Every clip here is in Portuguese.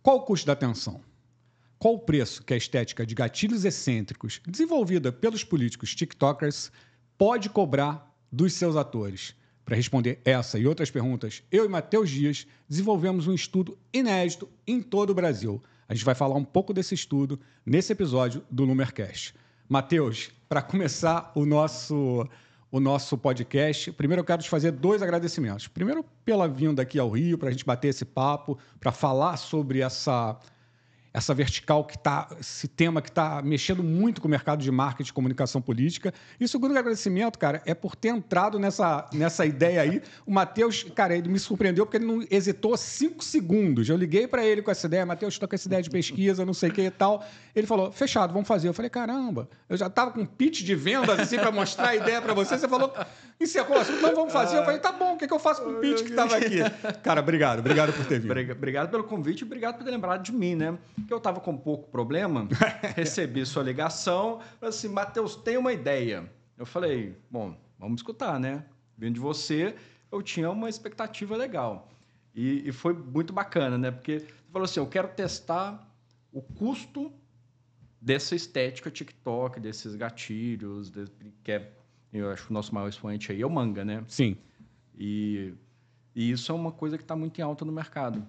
Qual o custo da atenção? Qual o preço que a estética de gatilhos excêntricos, desenvolvida pelos políticos TikTokers, pode cobrar dos seus atores? Para responder essa e outras perguntas, eu e Matheus Dias desenvolvemos um estudo inédito em todo o Brasil. A gente vai falar um pouco desse estudo nesse episódio do Numercast. Matheus, para começar o nosso podcast, primeiro eu quero te fazer 2 agradecimentos. Primeiro, pela vinda aqui ao Rio, para a gente bater esse papo, para falar sobre essa vertical esse tema que está mexendo muito com o mercado de marketing e comunicação política. E o segundo agradecimento, cara, é por ter entrado nessa ideia aí. O Matheus, cara, ele me surpreendeu porque ele não hesitou 5 segundos. Eu liguei para ele com essa ideia, Matheus, estou com essa ideia de pesquisa, não sei o que e tal. Ele falou, fechado, vamos fazer. Eu falei, caramba, eu já estava com um pitch de vendas assim para mostrar a ideia para você. Você falou, encerrou o assunto, não, vamos fazer. Eu falei, tá bom, o que eu faço com o pitch que estava aqui? Cara, obrigado por ter vindo. Obrigado pelo convite e obrigado por ter lembrado de mim, né? Que eu estava com pouco problema, recebi sua ligação, falei assim, Matheus, tem uma ideia. Eu falei, bom, vamos escutar, né? Vindo de você, eu tinha uma expectativa legal. E foi muito bacana, né? Porque você falou assim, eu quero testar o custo dessa estética TikTok, desses gatilhos, eu acho que o nosso maior expoente aí é o manga, né? Sim. E isso é uma coisa que está muito em alta no mercado.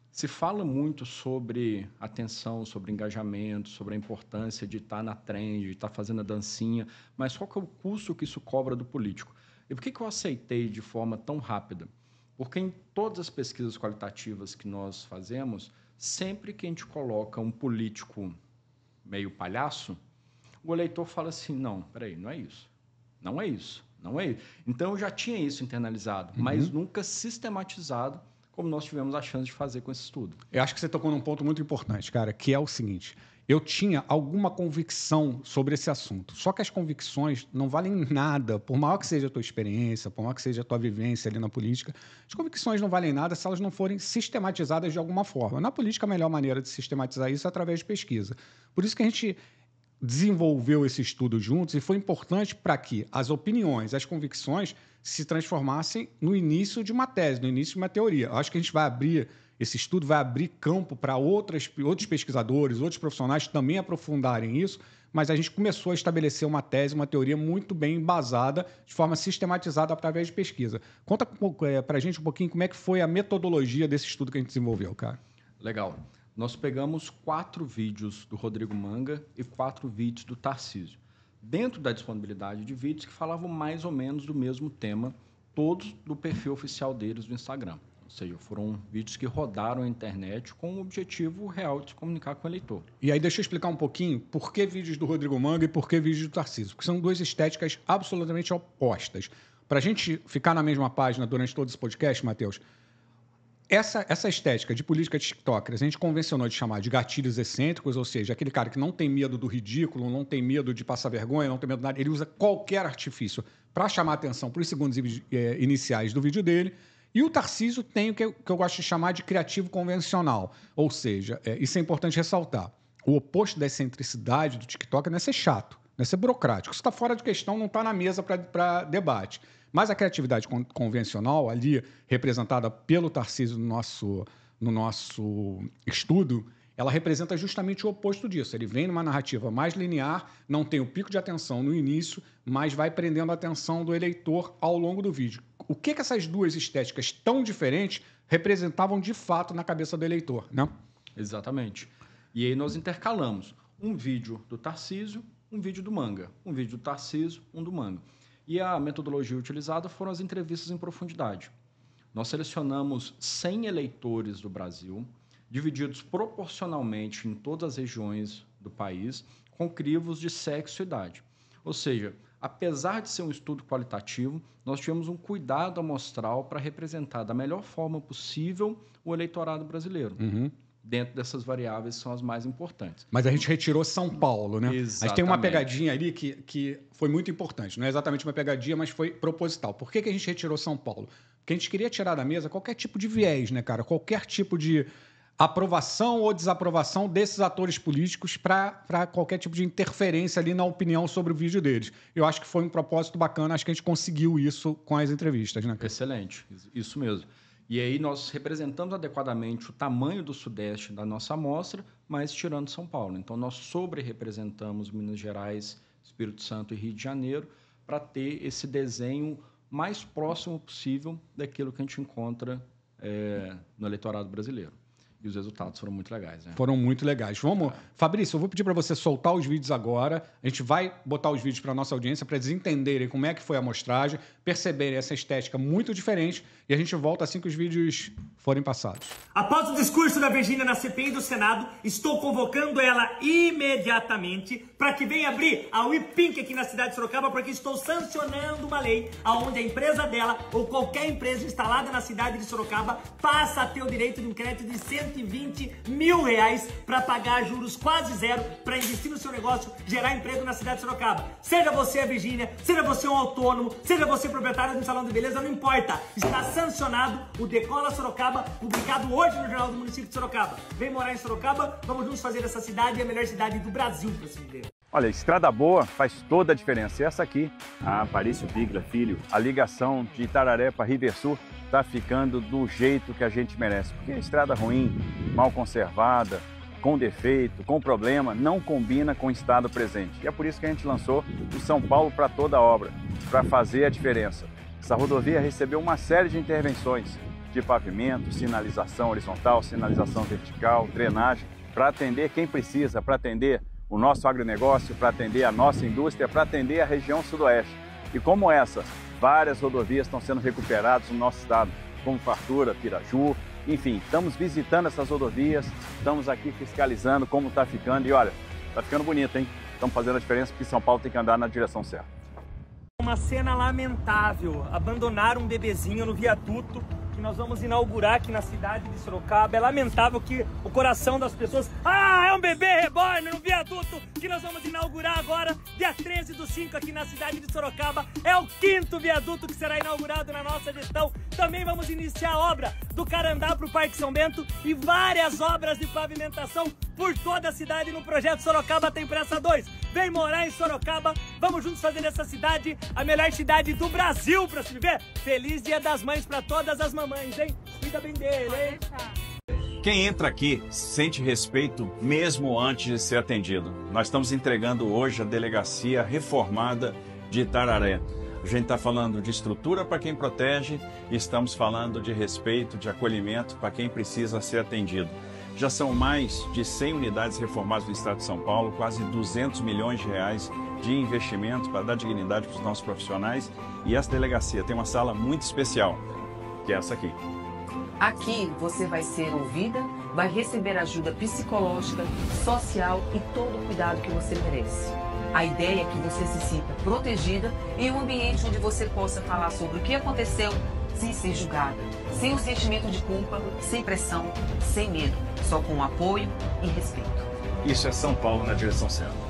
Se fala muito sobre atenção, sobre engajamento, sobre a importância de estar na trend, de estar fazendo a dancinha, mas qual que é o custo que isso cobra do político? E por que eu aceitei de forma tão rápida? Porque em todas as pesquisas qualitativas que nós fazemos, sempre que a gente coloca um político meio palhaço, o eleitor fala assim, não, peraí, não é isso, não é isso, não é isso. Então, eu já tinha isso internalizado, mas nunca sistematizado, como nós tivemos a chance de fazer com esse estudo. Eu acho que você tocou num ponto muito importante, cara, que é o seguinte. Eu tinha alguma convicção sobre esse assunto, só que as convicções não valem nada, por maior que seja a tua experiência, por maior que seja a tua vivência ali na política, as convicções não valem nada se elas não forem sistematizadas de alguma forma. Na política, a melhor maneira de sistematizar isso é através de pesquisa. Por isso que a gente desenvolveu esse estudo juntos e foi importante para que as opiniões, as convicções se transformassem no início de uma tese, no início de uma teoria. Eu acho que a gente vai abrir, esse estudo vai abrir campo para outros pesquisadores, outros profissionais também aprofundarem isso, mas a gente começou a estabelecer uma tese, uma teoria muito bem embasada, de forma sistematizada através de pesquisa. Conta para a gente um pouquinho como é que foi a metodologia desse estudo que a gente desenvolveu, cara. Legal. Nós pegamos 4 vídeos do Rodrigo Manga e 4 vídeos do Tarcísio. Dentro da disponibilidade de vídeos que falavam mais ou menos do mesmo tema, todos do perfil oficial deles do Instagram. Ou seja, foram vídeos que rodaram a internet com o objetivo real de se comunicar com o eleitor. E aí deixa eu explicar um pouquinho por que vídeos do Rodrigo Manga e por que vídeos do Tarcísio, porque são 2 estéticas absolutamente opostas. Para a gente ficar na mesma página durante todo esse podcast, Matheus, essa estética de política de TikTokers, a gente convencionou de chamar de gatilhos excêntricos, ou seja, aquele cara que não tem medo do ridículo, não tem medo de passar vergonha, não tem medo de nada, ele usa qualquer artifício para chamar a atenção para os segundos iniciais do vídeo dele. E o Tarcísio tem o que eu gosto de chamar de criativo convencional, ou seja, isso é importante ressaltar, o oposto da excentricidade do TikTok não é ser chato, não é ser burocrático, isso está fora de questão, não está na mesa para debate. Mas a criatividade convencional, ali representada pelo Tarcísio no nosso estudo, ela representa justamente o oposto disso. Ele vem numa narrativa mais linear, não tem o pico de atenção no início, mas vai prendendo a atenção do eleitor ao longo do vídeo. O que essas 2 estéticas tão diferentes representavam de fato na cabeça do eleitor, né? Exatamente. E aí nós intercalamos um vídeo do Tarcísio, um vídeo do Manga. Um vídeo do Tarcísio, um do Manga. E a metodologia utilizada foram as entrevistas em profundidade. Nós selecionamos 100 eleitores do Brasil, divididos proporcionalmente em todas as regiões do país, com crivos de sexo e idade. Ou seja, apesar de ser um estudo qualitativo, nós tivemos um cuidado amostral para representar da melhor forma possível o eleitorado brasileiro. Dentro dessas variáveis são as mais importantes. Mas a gente retirou São Paulo, né? Exatamente. A gente tem uma pegadinha ali que foi muito importante. Não é exatamente uma pegadinha, mas foi proposital. Por que a gente retirou São Paulo? Porque a gente queria tirar da mesa qualquer tipo de viés, né, cara? Qualquer tipo de aprovação ou desaprovação desses atores políticos para qualquer tipo de interferência ali na opinião sobre o vídeo deles. Eu acho que foi um propósito bacana, acho que a gente conseguiu isso com as entrevistas, né? Excelente, isso mesmo. E aí nós representamos adequadamente o tamanho do Sudeste da nossa amostra, mas tirando São Paulo. Então, nós sobre-representamos Minas Gerais, Espírito Santo e Rio de Janeiro para ter esse desenho mais próximo possível daquilo que a gente encontra no eleitorado brasileiro. E os resultados foram muito legais. Né? Foram muito legais. Vamos, Fabrício, eu vou pedir para você soltar os vídeos agora. A gente vai botar os vídeos para a nossa audiência, para eles entenderem como é que foi a amostragem, perceberem essa estética muito diferente, e a gente volta assim que os vídeos forem passados. Após o discurso da Virgínia na CPI do Senado, estou convocando ela imediatamente para que venha abrir a WePink aqui na cidade de Sorocaba, porque estou sancionando uma lei onde a empresa dela ou qualquer empresa instalada na cidade de Sorocaba passa a ter o direito de um crédito de 120 mil reais para pagar juros quase zero para investir no seu negócio, gerar emprego na cidade de Sorocaba. Seja você a Virgínia, seja você um autônomo, seja você proprietário de um salão de beleza, não importa. Está sancionado o Decola Sorocaba, publicado hoje no Jornal do Município de Sorocaba. Vem morar em Sorocaba, vamos juntos fazer essa cidade a melhor cidade do Brasil para se viver. Olha, estrada boa faz toda a diferença. E essa aqui, a Aparício Bigla Filho, a ligação de Itararé para Riversul está ficando do jeito que a gente merece. Porque a estrada ruim, mal conservada, com defeito, com problema, não combina com o estado presente. E é por isso que a gente lançou o São Paulo para toda a obra, para fazer a diferença. Essa rodovia recebeu uma série de intervenções de pavimento, sinalização horizontal, sinalização vertical, drenagem, para atender quem precisa, para atender o nosso agronegócio, para atender a nossa indústria, para atender a região sudoeste. E como essa, várias rodovias estão sendo recuperadas no nosso estado, como Fartura, Piraju, enfim, estamos visitando essas rodovias, estamos aqui fiscalizando como está ficando e olha, está ficando bonito, hein? Estamos fazendo a diferença porque São Paulo tem que andar na direção certa. Uma cena lamentável, abandonar um bebezinho no viaduto que nós vamos inaugurar aqui na cidade de Sorocaba. É lamentável que o coração das pessoas... é um bebê reborn no viaduto que nós vamos inaugurar agora, dia 13/5 aqui na cidade de Sorocaba. É o 5º viaduto que será inaugurado na nossa gestão. Também vamos iniciar a obra do Carandá para o Parque São Bento e várias obras de pavimentação por toda a cidade no projeto Sorocaba Tem Pressa 2. Vem morar em Sorocaba, vamos juntos fazer dessa cidade a melhor cidade do Brasil para se viver. Feliz Dia das Mães para todas as mamães, hein? Cuida bem dele, hein? Quem entra aqui sente respeito mesmo antes de ser atendido. Nós estamos entregando hoje a delegacia reformada de Itararé. A gente está falando de estrutura para quem protege e estamos falando de respeito, de acolhimento para quem precisa ser atendido. Já são mais de 100 unidades reformadas no estado de São Paulo, quase 200 milhões de reais de investimento para dar dignidade para os nossos profissionais. E essa delegacia tem uma sala muito especial, que é essa aqui. Aqui você vai ser ouvida, vai receber ajuda psicológica, social e todo o cuidado que você merece. A ideia é que você se sinta protegida em um ambiente onde você possa falar sobre o que aconteceu sem ser julgada, sem o sentimento de culpa, sem pressão, sem medo, só com apoio e respeito. Isso é São Paulo na direção certa.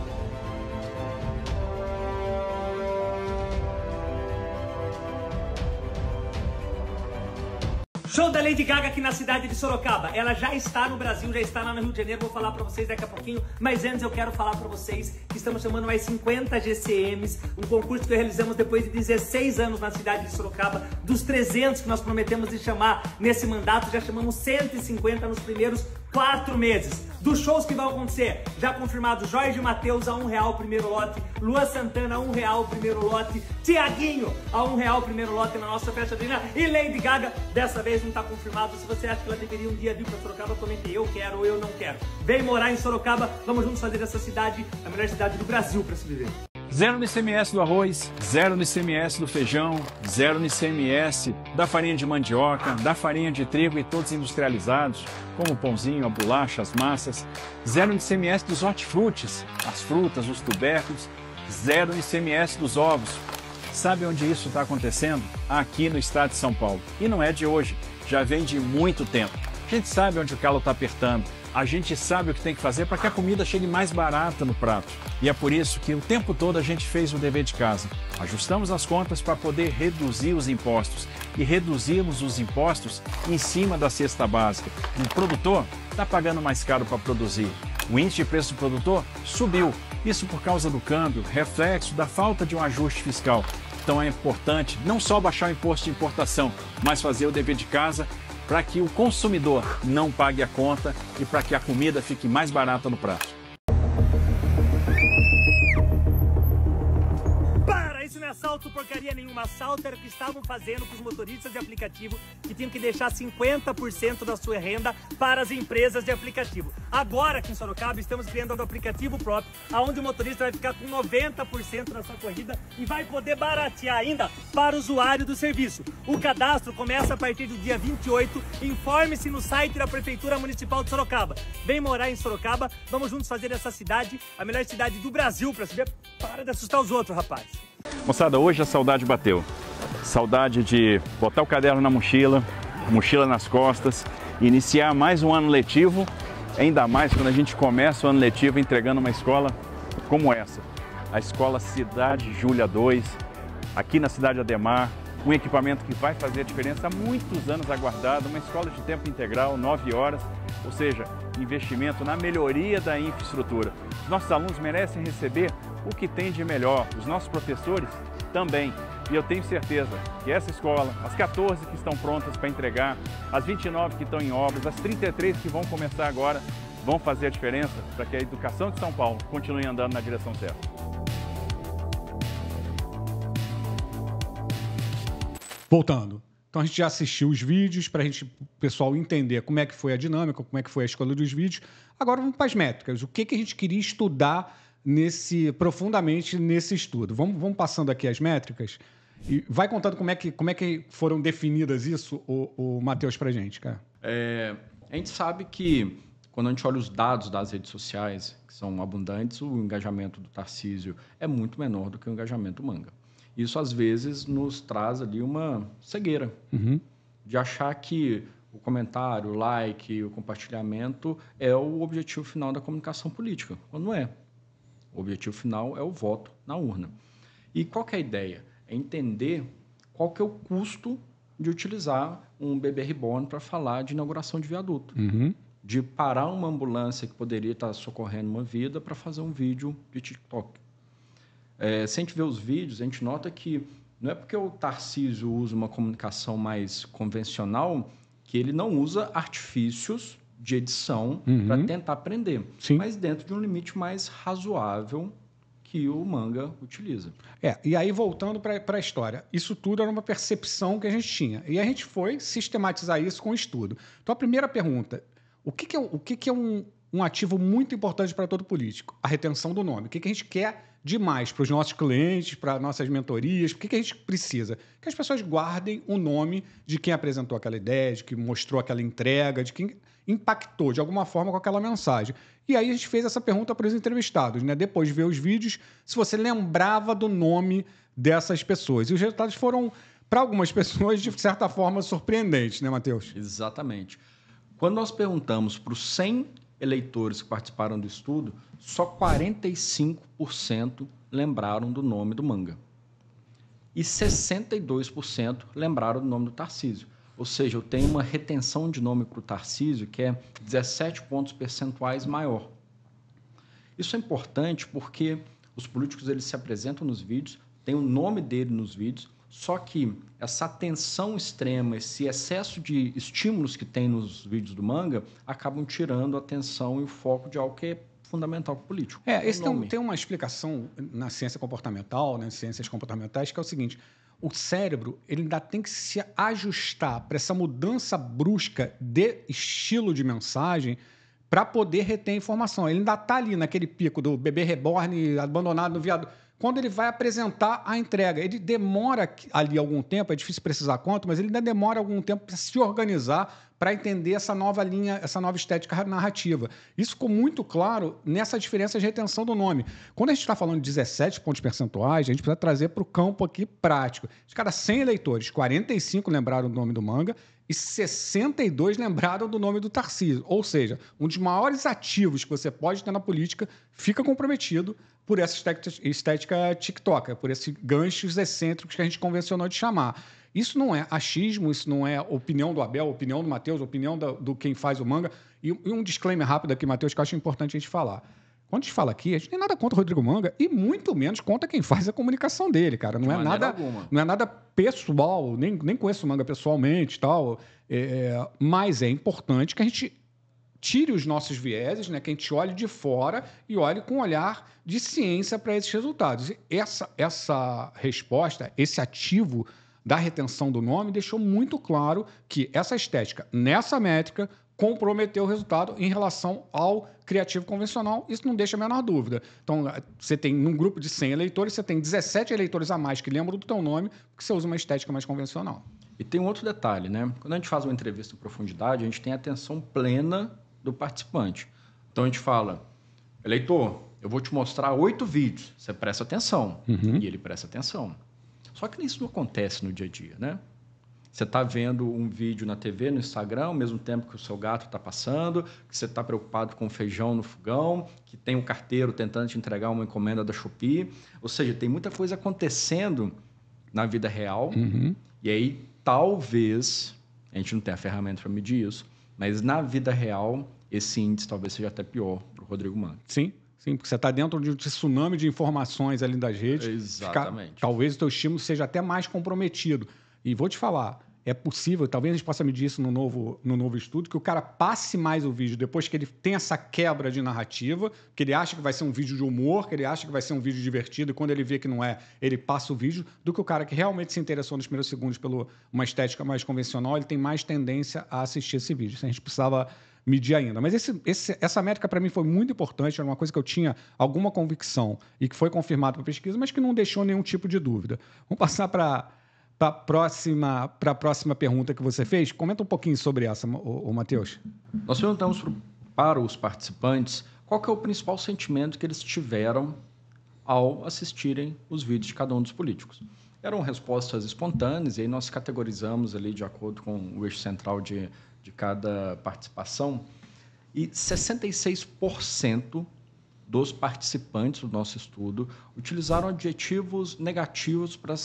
Show da Lady Gaga aqui na cidade de Sorocaba. Ela já está no Brasil, já está lá no Rio de Janeiro. Vou falar pra vocês daqui a pouquinho. Mas antes eu quero falar pra vocês que estamos chamando mais 50 GCMs. Um concurso que realizamos depois de 16 anos na cidade de Sorocaba. Dos 300 que nós prometemos de chamar nesse mandato, já chamamos 150 nos primeiros 4 meses. Dos shows que vão acontecer, já confirmado Jorge Mateus a R$1 o primeiro lote, Lua Santana a R$1 o primeiro lote, Tiaguinho a R$1 o primeiro lote na nossa festa junina e Lady Gaga, dessa vez não está confirmado. Se você acha que ela deveria um dia vir para Sorocaba, comente eu quero ou eu não quero. Vem morar em Sorocaba, vamos juntos fazer dessa cidade a melhor cidade do Brasil para se viver. Zero no ICMS do arroz, zero no ICMS do feijão, zero no ICMS da farinha de mandioca, da farinha de trigo e todos industrializados, como o pãozinho, a bolacha, as massas. Zero no ICMS dos hortifrutis, as frutas, os tubérculos. Zero no ICMS dos ovos. Sabe onde isso está acontecendo? Aqui no estado de São Paulo. E não é de hoje, já vem de muito tempo. A gente sabe onde o calo está apertando. A gente sabe o que tem que fazer para que a comida chegue mais barata no prato. E é por isso que o tempo todo a gente fez o dever de casa. Ajustamos as contas para poder reduzir os impostos. E reduzimos os impostos em cima da cesta básica. O produtor está pagando mais caro para produzir. O índice de preço do produtor subiu. Isso por causa do câmbio, reflexo da falta de um ajuste fiscal. Então é importante não só baixar o imposto de importação, mas fazer o dever de casa para que o consumidor não pague a conta e para que a comida fique mais barata no prato. Isso não é assalto porcaria nenhuma. Assalto era o que estavam fazendo com os motoristas de aplicativo que tinham que deixar 50% da sua renda para as empresas de aplicativo. Agora aqui em Sorocaba estamos criando um aplicativo próprio, onde o motorista vai ficar com 90% da sua corrida e vai poder baratear ainda para o usuário do serviço. O cadastro começa a partir do dia 28. Informe-se no site da Prefeitura Municipal de Sorocaba. Vem morar em Sorocaba, vamos juntos fazer essa cidade a melhor cidade do Brasil para saber. Para de assustar os outros, rapaz. Moçada, hoje a saudade bateu. Saudade de botar o caderno na mochila, mochila nas costas, iniciar mais um ano letivo, ainda mais quando a gente começa o ano letivo entregando uma escola como essa. A Escola Cidade Júlia 2, aqui na cidade Ademar, um equipamento que vai fazer a diferença há muitos anos aguardado, uma escola de tempo integral, 9 horas, ou seja, investimento na melhoria da infraestrutura. Os nossos alunos merecem receber o que tem de melhor, os nossos professores também. E eu tenho certeza que essa escola, as 14 que estão prontas para entregar, as 29 que estão em obras, as 33 que vão começar agora, vão fazer a diferença para que a educação de São Paulo continue andando na direção certa. Voltando. Então a gente já assistiu os vídeos para o pessoal entender como é que foi a dinâmica, como é que foi a escolha dos vídeos. Agora vamos para as métricas. O que a gente queria estudar profundamente nesse estudo? Vamos passando aqui as métricas e vai contando como é que foram definidas isso, o Matheus, para a gente, cara. A gente sabe que quando a gente olha os dados das redes sociais, que são abundantes, o engajamento do Tarcísio é muito menor do que o engajamento do Manga. Isso, às vezes, nos traz ali uma cegueira de achar que o comentário, o like, o compartilhamento é o objetivo final da comunicação política, quando não é. O objetivo final é o voto na urna. E qual que é a ideia? É entender qual que é o custo de utilizar um bebê reborn para falar de inauguração de viaduto. De parar uma ambulância que poderia estar socorrendo uma vida para fazer um vídeo de TikTok. Se a gente vê os vídeos, a gente nota que não é porque o Tarcísio usa uma comunicação mais convencional que ele não usa artifícios de edição para tentar aprender, mas dentro de um limite mais razoável que o Manga utiliza. E aí, voltando para a história, isso tudo era uma percepção que a gente tinha. E a gente foi sistematizar isso com o estudo. Então, a primeira pergunta, o que é um ativo muito importante para todo político? A retenção do nome. O que a gente quer demais para os nossos clientes, para nossas mentorias? O que a gente precisa? Que as pessoas guardem o nome de quem apresentou aquela ideia, de quem mostrou aquela entrega, de quem impactou de alguma forma com aquela mensagem. E aí a gente fez essa pergunta para os entrevistados, né? Depois de ver os vídeos, se você lembrava do nome dessas pessoas. E os resultados foram, para algumas pessoas, de certa forma, surpreendentes, né, Matheus? Exatamente. Quando nós perguntamos para os 100 eleitores que participaram do estudo, só 45% lembraram do nome do Manga. E 62% lembraram do nome do Tarcísio. Ou seja, eu tenho uma retenção de nome para o Tarcísio que é 17 pontos percentuais maior. Isso é importante porque os políticos eles se apresentam nos vídeos, tem o nome dele nos vídeos, só que essa atenção extrema, esse excesso de estímulos que tem nos vídeos do Manga, acabam tirando a atenção e o foco de algo que é fundamental para o político. Esse tem uma explicação na ciência comportamental, nas ciências comportamentais, que é o seguinte: o cérebro ele ainda tem que se ajustar para essa mudança brusca de estilo de mensagem para poder reter informação. Ele ainda está ali naquele pico do bebê reborn abandonado no viaduto. Quando ele vai apresentar a entrega, ele demora ali algum tempo, é difícil precisar quanto, mas ele ainda demora algum tempo para se organizar, para entender essa nova linha, essa nova estética narrativa. Isso ficou muito claro nessa diferença de retenção do nome. Quando a gente está falando de 17 pontos percentuais, a gente precisa trazer para o campo aqui prático. De cada 100 eleitores, 45 lembraram do nome do Manga e 62 lembraram do nome do Tarcísio. Ou seja, um dos maiores ativos que você pode ter na política fica comprometido por essa estética TikToker, por esses ganchos excêntricos que a gente convencionou de chamar. Isso não é achismo, isso não é opinião do Abel, opinião do Matheus, opinião do quem faz o Manga. E um disclaimer rápido aqui, Matheus, que eu acho importante a gente falar. Quando a gente fala aqui, a gente tem nada contra o Rodrigo Manga e muito menos contra quem faz a comunicação dele, cara. Não é nada pessoal, nem conheço o Manga pessoalmente e tal. Mas é importante que a gente tire os nossos vieses, né? Que a gente olhe de fora e olhe com um olhar de ciência para esses resultados. E essa resposta, esse ativo da retenção do nome, deixou muito claro que essa estética, nessa métrica, comprometeu o resultado em relação ao criativo convencional. Isso não deixa a menor dúvida. Então, você tem, num grupo de 100 eleitores, você tem 17 eleitores a mais que lembram do teu nome, porque você usa uma estética mais convencional. E tem um outro detalhe, né? Quando a gente faz uma entrevista em profundidade, a gente tem a atenção plena do participante. Então, a gente fala, eleitor, eu vou te mostrar 8 vídeos, você presta atenção. E ele presta atenção. Só que isso não acontece no dia a dia, né? Você está vendo um vídeo na TV, no Instagram, ao mesmo tempo que o seu gato está passando, que você está preocupado com o feijão no fogão, que tem um carteiro tentando te entregar uma encomenda da Shopee. Ou seja, tem muita coisa acontecendo na vida real. E aí, talvez, a gente não tem a ferramenta para medir isso, mas na vida real, esse índice talvez seja até pior para o Rodrigo Manga. Sim, porque você está dentro de um tsunami de informações ali das redes. Exatamente. Talvez o teu estímulo seja até mais comprometido. E vou te falar, é possível, talvez a gente possa medir isso no novo estudo, que o cara passe mais o vídeo depois que ele tem essa quebra de narrativa, que ele acha que vai ser um vídeo de humor, que ele acha que vai ser um vídeo divertido, e quando ele vê que não é, ele passa o vídeo, do que o cara que realmente se interessou nos primeiros segundos por uma estética mais convencional, ele tem mais tendência a assistir esse vídeo. Isso a gente precisava medir ainda. Mas essa métrica, para mim, foi muito importante, era uma coisa que eu tinha alguma convicção e que foi confirmado pela pesquisa, mas que não deixou nenhum tipo de dúvida. Vamos passar para a próxima pergunta que você fez. Comenta um pouquinho sobre essa, Matheus. Nós perguntamos para os participantes qual que é o principal sentimento que eles tiveram ao assistirem os vídeos de cada um dos políticos. Eram respostas espontâneas, e aí nós categorizamos ali de acordo com o eixo central de cada participação, e 66% dos participantes do nosso estudo utilizaram adjetivos negativos para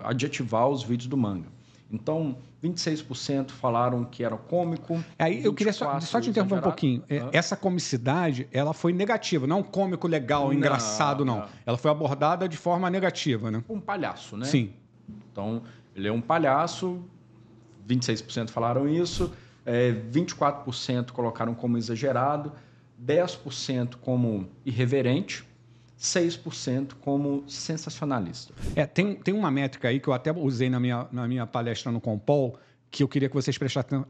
adjetivar os vídeos do Manga. Então, 26% falaram que era cômico. Aí eu queria só te interromper um pouquinho. Essa comicidade, ela foi negativa, não é um cômico legal, engraçado, não. Ela foi abordada de forma negativa, né? Um palhaço, né? Sim. Então, ele é um palhaço, 26% falaram isso, 24% colocaram como exagerado, 10% como irreverente, 6% como sensacionalista. Tem uma métrica aí que eu até usei na minha palestra no Compol, que eu queria que vocês prestassem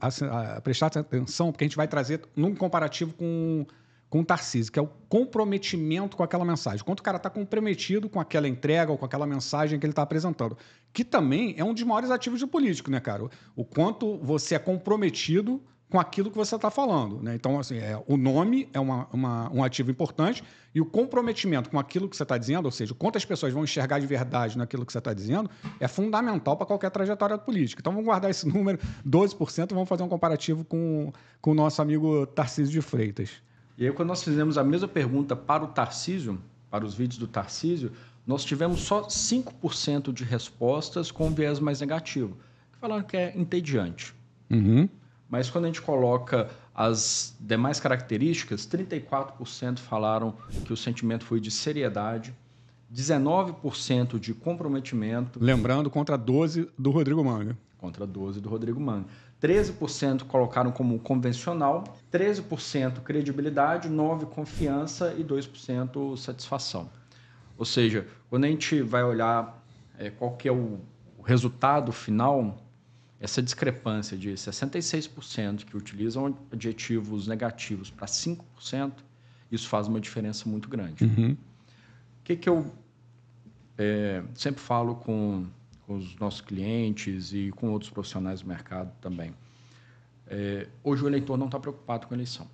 atenção, porque a gente vai trazer num comparativo com o Tarcísio, que é o comprometimento com aquela mensagem. Quanto o cara está comprometido com aquela entrega ou com aquela mensagem que ele está apresentando. Que também é um dos maiores ativos do político, né, cara? O quanto você é comprometido com aquilo que você está falando, né? Então, assim, o nome é um ativo importante e o comprometimento com aquilo que você está dizendo, ou seja, quantas pessoas vão enxergar de verdade naquilo que você está dizendo, é fundamental para qualquer trajetória política. Então, vamos guardar esse número, 12%, e vamos fazer um comparativo com o nosso amigo Tarcísio de Freitas. E aí, quando nós fizemos a mesma pergunta para o Tarcísio, para os vídeos do Tarcísio, nós tivemos só 5% de respostas com viés mais negativo, que falaram que é entediante. Mas quando a gente coloca as demais características, 34% falaram que o sentimento foi de seriedade, 19% de comprometimento. Lembrando, contra 12% do Rodrigo Manga. Contra 12% do Rodrigo Manga. 13% colocaram como convencional, 13% credibilidade, 9% confiança e 2% satisfação. Ou seja, quando a gente vai olhar qual que é o resultado final, essa discrepância de 66% que utilizam adjetivos negativos para 5%, isso faz uma diferença muito grande. O que eu sempre falo com os nossos clientes e com outros profissionais do mercado também. Hoje o eleitor não está preocupado com a eleição.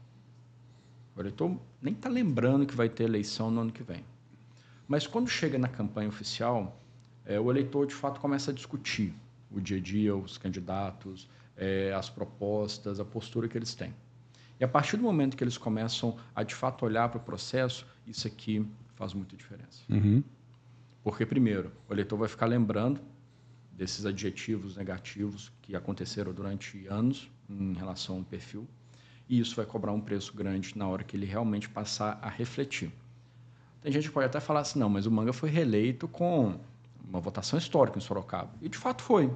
O eleitor nem está lembrando que vai ter eleição no ano que vem. Mas quando chega na campanha oficial, o eleitor de fato começa a discutir o dia a dia, os candidatos, as propostas, a postura que eles têm. E a partir do momento que eles começam a, de fato, olhar para o processo, isso aqui faz muita diferença. Porque, primeiro, o eleitor vai ficar lembrando desses adjetivos negativos que aconteceram durante anos em relação ao perfil. e isso vai cobrar um preço grande na hora que ele realmente passar a refletir. Tem gente que pode até falar assim, não, mas o Manga foi reeleito com uma votação histórica em Sorocaba. E, de fato, foi.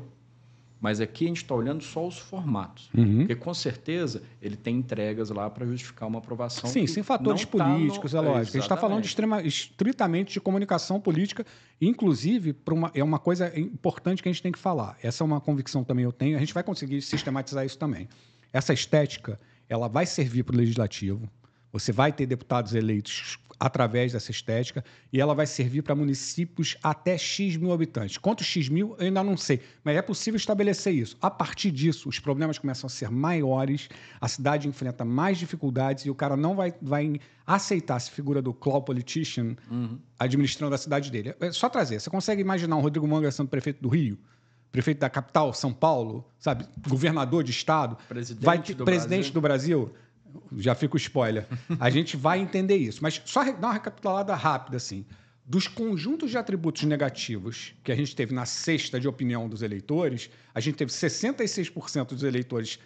Mas aqui a gente está olhando só os formatos. Porque, com certeza, ele tem entregas lá para justificar uma aprovação. Sim, sem fatores políticos, é lógico. A gente está falando estritamente de comunicação política, inclusive, é uma coisa importante que a gente tem que falar. Essa é uma convicção também eu tenho. A gente vai conseguir sistematizar isso também. Essa estética, ela vai servir para o legislativo. Você vai ter deputados eleitos através dessa estética e ela vai servir para municípios até X mil habitantes. Quantos X mil, eu ainda não sei, mas é possível estabelecer isso. A partir disso, os problemas começam a ser maiores, a cidade enfrenta mais dificuldades e o cara não vai aceitar essa figura do cloud politician administrando a cidade dele. É só trazer. Você consegue imaginar o Rodrigo Manga sendo prefeito do Rio? Prefeito da capital, São Paulo, sabe? Governador de estado? Presidente do Brasil? Já fica o spoiler. A gente vai entender isso. Mas só dar uma recapitulada rápida, assim. Dos conjuntos de atributos negativos que a gente teve na cesta de opinião dos eleitores, a gente teve 66% dos eleitores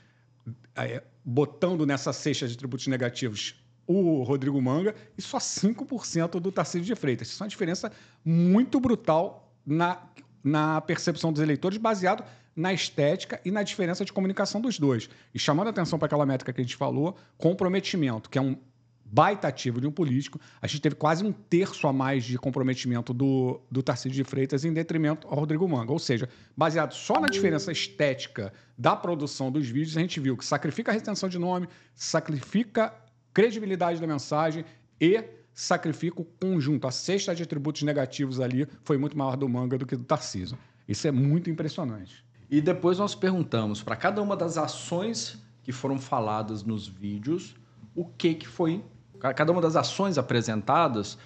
botando nessa cesta de atributos negativos o Rodrigo Manga e só 5% do Tarcísio de Freitas. Isso é uma diferença muito brutal na percepção dos eleitores, baseado na estética e na diferença de comunicação dos dois. E chamando a atenção para aquela métrica que a gente falou, comprometimento, que é um baita ativo de um político, a gente teve quase 1/3 a mais de comprometimento do Tarcísio de Freitas em detrimento ao Rodrigo Manga. Ou seja, baseado só na diferença estética da produção dos vídeos, a gente viu que sacrifica a retenção de nome, sacrifica a credibilidade da mensagem e sacrifica o conjunto. A cesta de atributos negativos ali foi muito maior do Manga do que do Tarcísio. Isso é muito impressionante. E depois nós perguntamos para cada uma das ações que foram faladas nos vídeos, o que foi. Cada uma das ações apresentadas,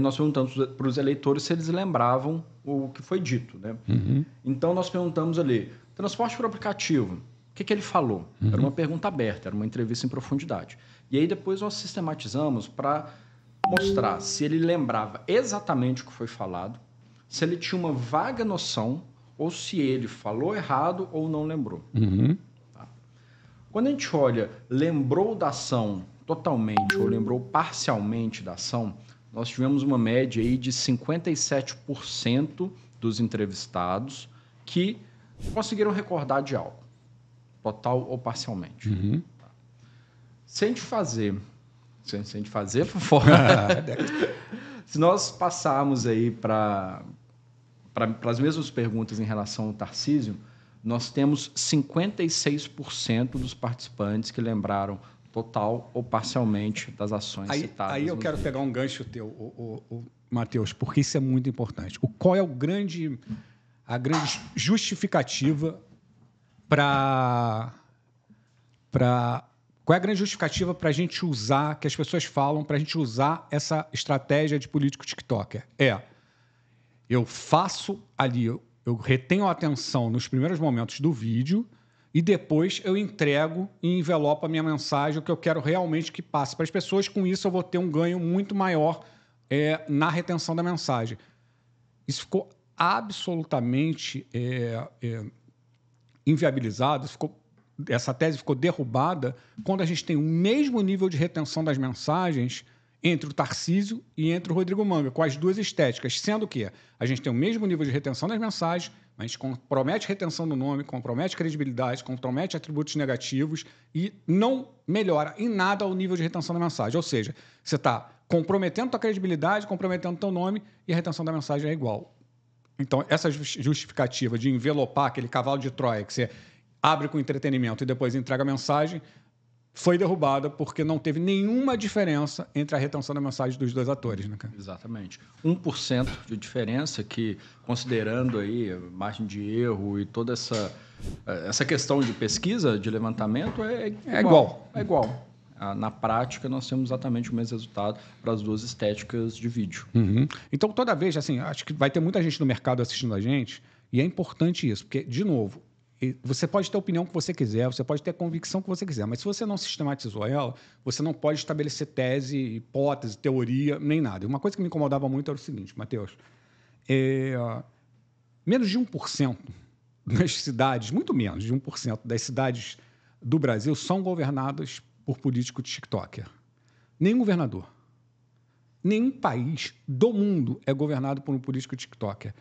nós perguntamos para os eleitores se eles lembravam o que foi dito. Né? Então, nós perguntamos ali, transporte por aplicativo, o que ele falou? Era uma pergunta aberta, era uma entrevista em profundidade. E aí depois nós sistematizamos para mostrar se ele lembrava exatamente o que foi falado, se ele tinha uma vaga noção ou se ele falou errado ou não lembrou. Tá? Quando a gente olha, lembrou da ação totalmente ou lembrou parcialmente da ação, nós tivemos uma média aí de 57% dos entrevistados que conseguiram recordar de algo, total ou parcialmente. Tá? Se a gente fazer por fora, se nós passarmos aí para as mesmas perguntas em relação ao Tarcísio, nós temos 56% dos participantes que lembraram total ou parcialmente das ações citadas. Aí eu quero pegar um gancho teu, Matheus, porque isso é muito importante. Qual é a grande justificativa para a gente usar, que as pessoas falam, para a gente usar essa estratégia de político TikToker? Eu faço ali, eu retenho a atenção nos primeiros momentos do vídeo e depois eu entrego e envelopo a minha mensagem, o que eu quero realmente que passe para as pessoas. Com isso, eu vou ter um ganho muito maior na retenção da mensagem. Isso ficou absolutamente inviabilizado, essa tese ficou derrubada quando a gente tem o mesmo nível de retenção das mensagens entre o Tarcísio e entre o Rodrigo Manga, com as duas estéticas, sendo que a gente tem o mesmo nível de retenção das mensagens, mas a gente compromete retenção do nome, compromete credibilidade, compromete atributos negativos e não melhora em nada o nível de retenção da mensagem. Ou seja, você está comprometendo a tua credibilidade, comprometendo o teu nome e a retenção da mensagem é igual. Então, essa justificativa de envelopar aquele cavalo de Troia que você abre com entretenimento e depois entrega a mensagem, foi derrubada porque não teve nenhuma diferença entre a retenção da mensagem dos dois atores, né, cara? Exatamente. 1% de diferença que, considerando aí a margem de erro e toda essa questão de pesquisa, de levantamento, é igual. É igual. Na prática, nós temos exatamente o mesmo resultado para as duas estéticas de vídeo. Então, toda vez, assim, acho que vai ter muita gente no mercado assistindo a gente e é importante isso, porque, de novo, você pode ter a opinião que você quiser, você pode ter a convicção que você quiser, mas se você não sistematizou ela, você não pode estabelecer tese, hipótese, teoria, nem nada. Uma coisa que me incomodava muito era o seguinte, Matheus, menos de 1% das cidades, muito menos de 1% das cidades do Brasil são governadas por político TikToker. Nenhum governador. Nenhum país do mundo é governado por um político TikToker.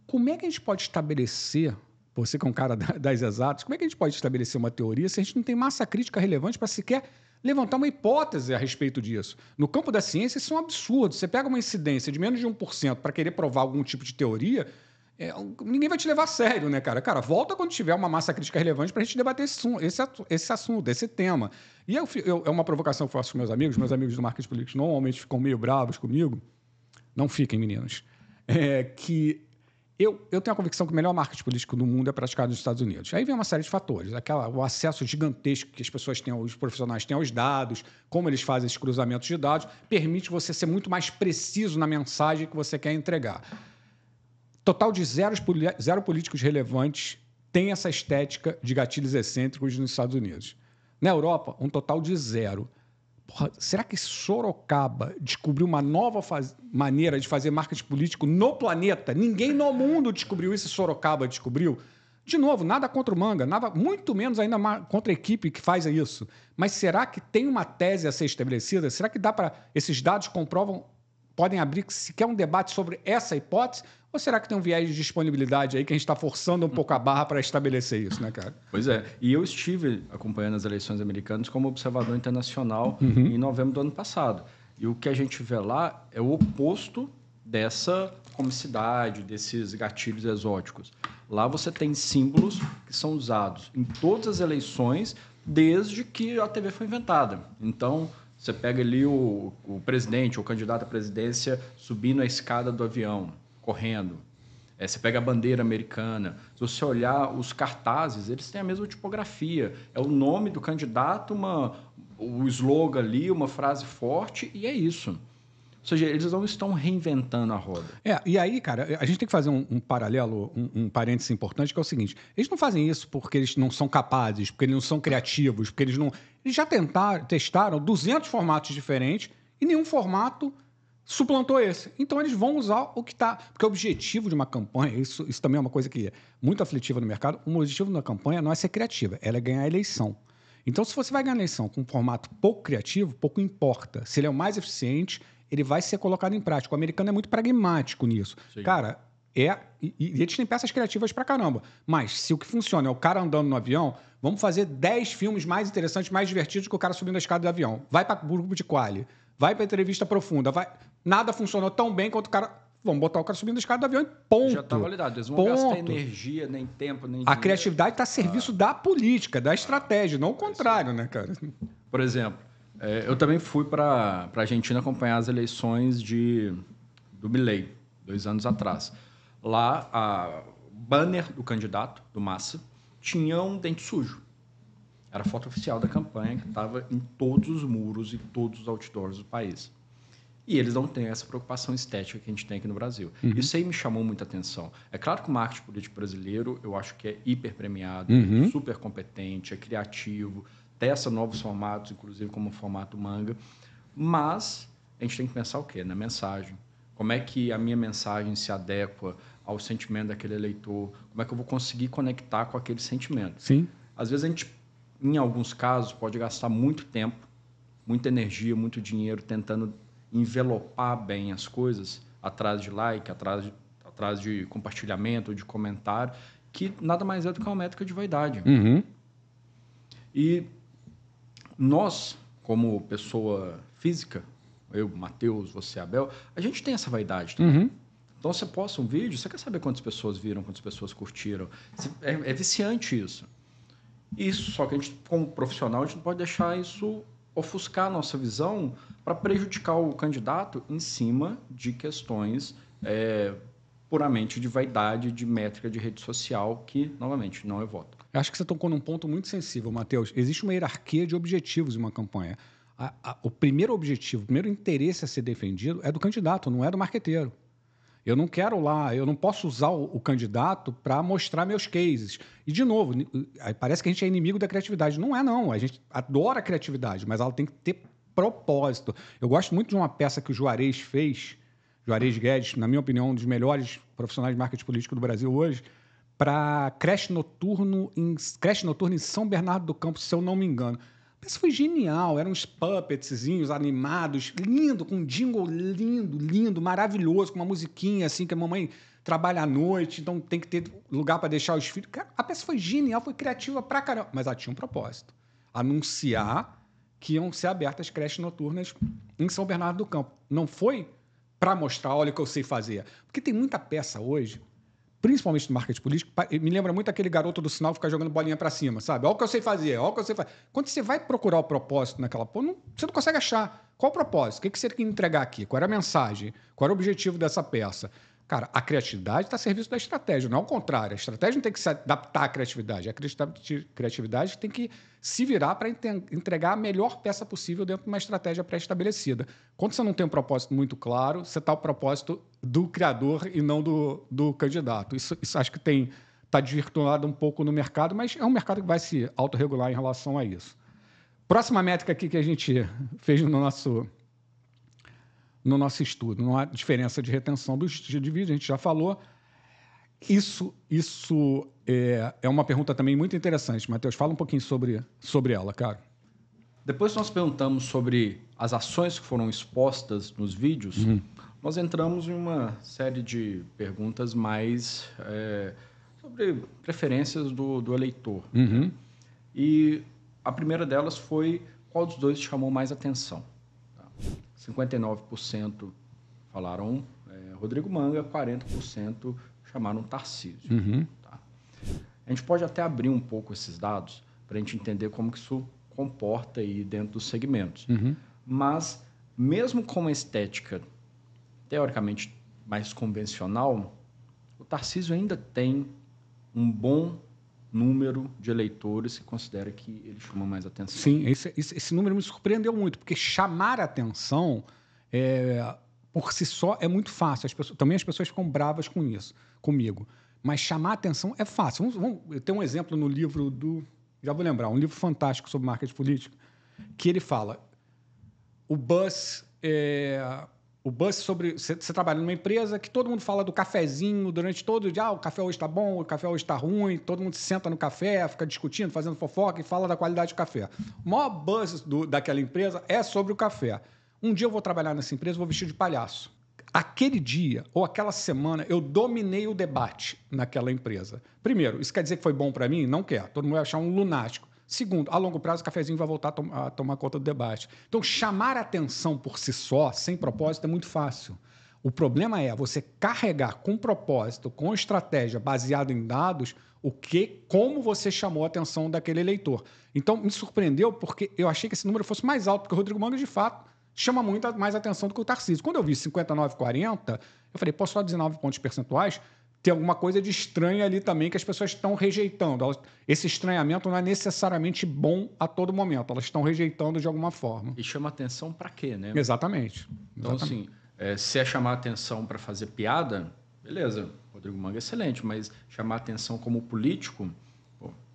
Como é que a gente pode estabelecer, você que é um cara das exatas, como é que a gente pode estabelecer uma teoria se a gente não tem massa crítica relevante para sequer levantar uma hipótese a respeito disso? No campo da ciência, isso é um absurdo. Você pega uma incidência de menos de 1% para querer provar algum tipo de teoria, ninguém vai te levar a sério, né, cara? Cara, volta quando tiver uma massa crítica relevante para a gente debater esse assunto, esse tema. E é uma provocação que eu faço com meus amigos do marketing político normalmente ficam meio bravos comigo. Não fiquem, meninos. Que eu tenho a convicção que o melhor marketing político do mundo é praticado nos Estados Unidos. Aí vem uma série de fatores. O acesso gigantesco que as pessoas têm, os profissionais têm aos dados, como eles fazem esses cruzamentos de dados, permite você ser muito mais preciso na mensagem que você quer entregar. Total de zero políticos relevantes tem essa estética de gatilhos excêntricos nos Estados Unidos. Na Europa, um total de 0. Porra, será que Sorocaba descobriu uma nova maneira de fazer marketing político no planeta? Ninguém no mundo descobriu isso, Sorocaba descobriu. De novo, nada contra o Manga, nada, muito menos ainda contra a equipe que faz isso. Mas será que tem uma tese a ser estabelecida? Será que dá para... Esses dados podem abrir sequer um debate sobre essa hipótese? Ou será que tem um viés de disponibilidade aí que a gente está forçando um pouco a barra para estabelecer isso, né, cara? Pois é. E eu estive acompanhando as eleições americanas como observador internacional em novembro do ano passado. E o que a gente vê lá é o oposto dessa comicidade, desses gatilhos exóticos. Lá você tem símbolos que são usados em todas as eleições desde que a TV foi inventada. Então, você pega ali o presidente, o candidato à presidência subindo a escada do avião, correndo. Você pega a bandeira americana. Se você olhar os cartazes, eles têm a mesma tipografia. É o nome do candidato, o slogan ali, uma frase forte, e é isso. Ou seja, eles não estão reinventando a roda. E aí, cara, a gente tem que fazer um paralelo, um parênteses importante, que é o seguinte. Eles não fazem isso porque eles não são capazes, porque eles não são criativos, porque eles não... Eles já testaram 200 formatos diferentes e nenhum formato suplantou esse. Então, eles vão usar o que está... Porque o objetivo de uma campanha, isso também é uma coisa que é muito aflitiva no mercado, o objetivo da campanha não é ser criativa, ela é ganhar a eleição. Então, se você vai ganhar a eleição com um formato pouco criativo, pouco importa. Se ele é o mais eficiente, ele vai ser colocado em prática. O americano é muito pragmático nisso. Sim. Cara, e eles têm peças criativas pra caramba. Mas se o que funciona é o cara andando no avião, vamos fazer 10 filmes mais interessantes, mais divertidos que o cara subindo a escada do avião. Vai para grupo de quali, vai para entrevista profunda, nada funcionou tão bem quanto o cara... Vamos botar o cara subindo a escada do avião e ponto. Já está validado. Eles não vão gastar energia, nem tempo, nem dinheiro. A criatividade está a serviço da política, da estratégia, não o contrário, né, cara? Por exemplo, eu também fui para a Argentina acompanhar as eleições do Milei, 2 anos atrás. Lá, o banner do candidato, do Massa, tinha um dente sujo. Era a foto oficial da campanha, que estava em todos os muros e todos os outdoors do país. E eles não têm essa preocupação estética que a gente tem aqui no Brasil. Isso aí me chamou muita atenção. É claro que o marketing político brasileiro, eu acho que é hiper premiado, super competente, é criativo, testa novos formatos, inclusive como o formato Manga. Mas a gente tem que pensar o quê? Na mensagem. Como é que a minha mensagem se adequa ao sentimento daquele eleitor? Como é que eu vou conseguir conectar com aquele sentimento? Sim. Às vezes a gente, em alguns casos, pode gastar muito tempo, muita energia, muito dinheiro tentando envelopar bem as coisas atrás de like, atrás de compartilhamento, de comentário, que nada mais é do que uma métrica de vaidade. E nós, como pessoa física, eu, Matheus, você, Abel, a gente tem essa vaidade também. Então, você posta um vídeo, você quer saber quantas pessoas viram, quantas pessoas curtiram. É viciante isso. Isso, só que a gente, como profissional, a gente não pode deixar isso ofuscar a nossa visão para prejudicar o candidato em cima de questões puramente de vaidade, de métrica de rede social, que, novamente, não é voto. Eu acho que você tocou num ponto muito sensível, Matheus. Existe uma hierarquia de objetivos em uma campanha. O primeiro objetivo, o primeiro interesse a ser defendido é do candidato, não é do marqueteiro. Eu não quero eu não posso usar o candidato para mostrar meus cases. E, de novo, parece que a gente é inimigo da criatividade. Não é, não. A gente adora a criatividade, mas ela tem que ter propósito. Eu gosto muito de uma peça que o Juarez fez, Juarez Guedes, na minha opinião, um dos melhores profissionais de marketing político do Brasil hoje, para creche noturno em São Bernardo do Campo, se eu não me engano. A peça foi genial, eram uns puppetzinhos animados, lindo, com um jingle lindo, maravilhoso, com uma musiquinha assim, que a mamãe trabalha à noite, então tem que ter lugar para deixar os filhos. Cara, a peça foi genial, foi criativa pra caramba, mas ela tinha um propósito. Anunciar que iam ser abertas creches noturnas em São Bernardo do Campo. Não foi para mostrar, olha o que eu sei fazer. Porque tem muita peça hoje, principalmente no marketing político, me lembra muito aquele garoto do sinal que fica jogando bolinha para cima, sabe? Olha o que eu sei fazer, olha o que eu sei fazer. Quando você vai procurar o propósito naquela porra, você não consegue achar. Qual o propósito? O que você quer entregar aqui? Qual era a mensagem? Qual era o objetivo dessa peça? Cara, a criatividade está a serviço da estratégia, não é o contrário. A estratégia não tem que se adaptar à criatividade. A criatividade tem que se virar para entregar a melhor peça possível dentro de uma estratégia pré-estabelecida. Quando você não tem um propósito muito claro, você está o propósito do criador e não do candidato. Isso acho que está desvirtuado um pouco no mercado, mas é um mercado que vai se autorregular em relação a isso. Próxima métrica aqui que a gente fez no nosso estudo, não há diferença de retenção dos indivíduos, a gente já falou. Isso é uma pergunta também muito interessante. Matheus, fala um pouquinho sobre ela, cara. Depois que nós perguntamos sobre as ações que foram expostas nos vídeos, nós entramos em uma série de perguntas mais sobre preferências do eleitor. E a primeira delas foi qual dos dois chamou mais atenção. 59% falaram Rodrigo Manga, 40% chamaram Tarcísio. Tá? A gente pode até abrir um pouco esses dados para a gente entender como que isso comporta aí dentro dos segmentos. Mas, mesmo com uma estética teoricamente mais convencional, o Tarcísio ainda tem um bom número de eleitores que considera que ele chama mais atenção. Sim, esse número me surpreendeu muito, porque chamar a atenção por si só é muito fácil. Também as pessoas ficam bravas com isso, comigo. Mas chamar a atenção é fácil. Eu tenho um exemplo no livro já vou lembrar, um livro fantástico sobre marketing político, que ele fala o buzz sobre... Você trabalha numa empresa que todo mundo fala do cafezinho durante todo o dia. O café hoje está bom, o café hoje está ruim. Todo mundo se senta no café, fica discutindo, fazendo fofoca e fala da qualidade do café. O maior buzz daquela empresa é sobre o café. Um dia eu vou trabalhar nessa empresa, vou vestir de palhaço. Aquele dia ou aquela semana eu dominei o debate naquela empresa. Primeiro, isso quer dizer que foi bom para mim? Não quer. Todo mundo vai achar um lunático. Segundo, a longo prazo, o cafezinho vai voltar a tomar conta do debate. Então, chamar a atenção por si só, sem propósito, é muito fácil. O problema é você carregar com propósito, com estratégia, baseado em dados, como você chamou a atenção daquele eleitor. Então, me surpreendeu porque eu achei que esse número fosse mais alto, porque o Rodrigo Manga, de fato, chama muito mais atenção do que o Tarcísio. Quando eu vi 59,40, eu falei, pô, só 19 pontos percentuais... Tem alguma coisa de estranho ali também que as pessoas estão rejeitando. Esse estranhamento não é necessariamente bom a todo momento. Elas estão rejeitando de alguma forma. E chama atenção para quê, né? Exatamente. Então, assim, se é chamar atenção para fazer piada, beleza, Rodrigo Manga é excelente, mas chamar atenção como político,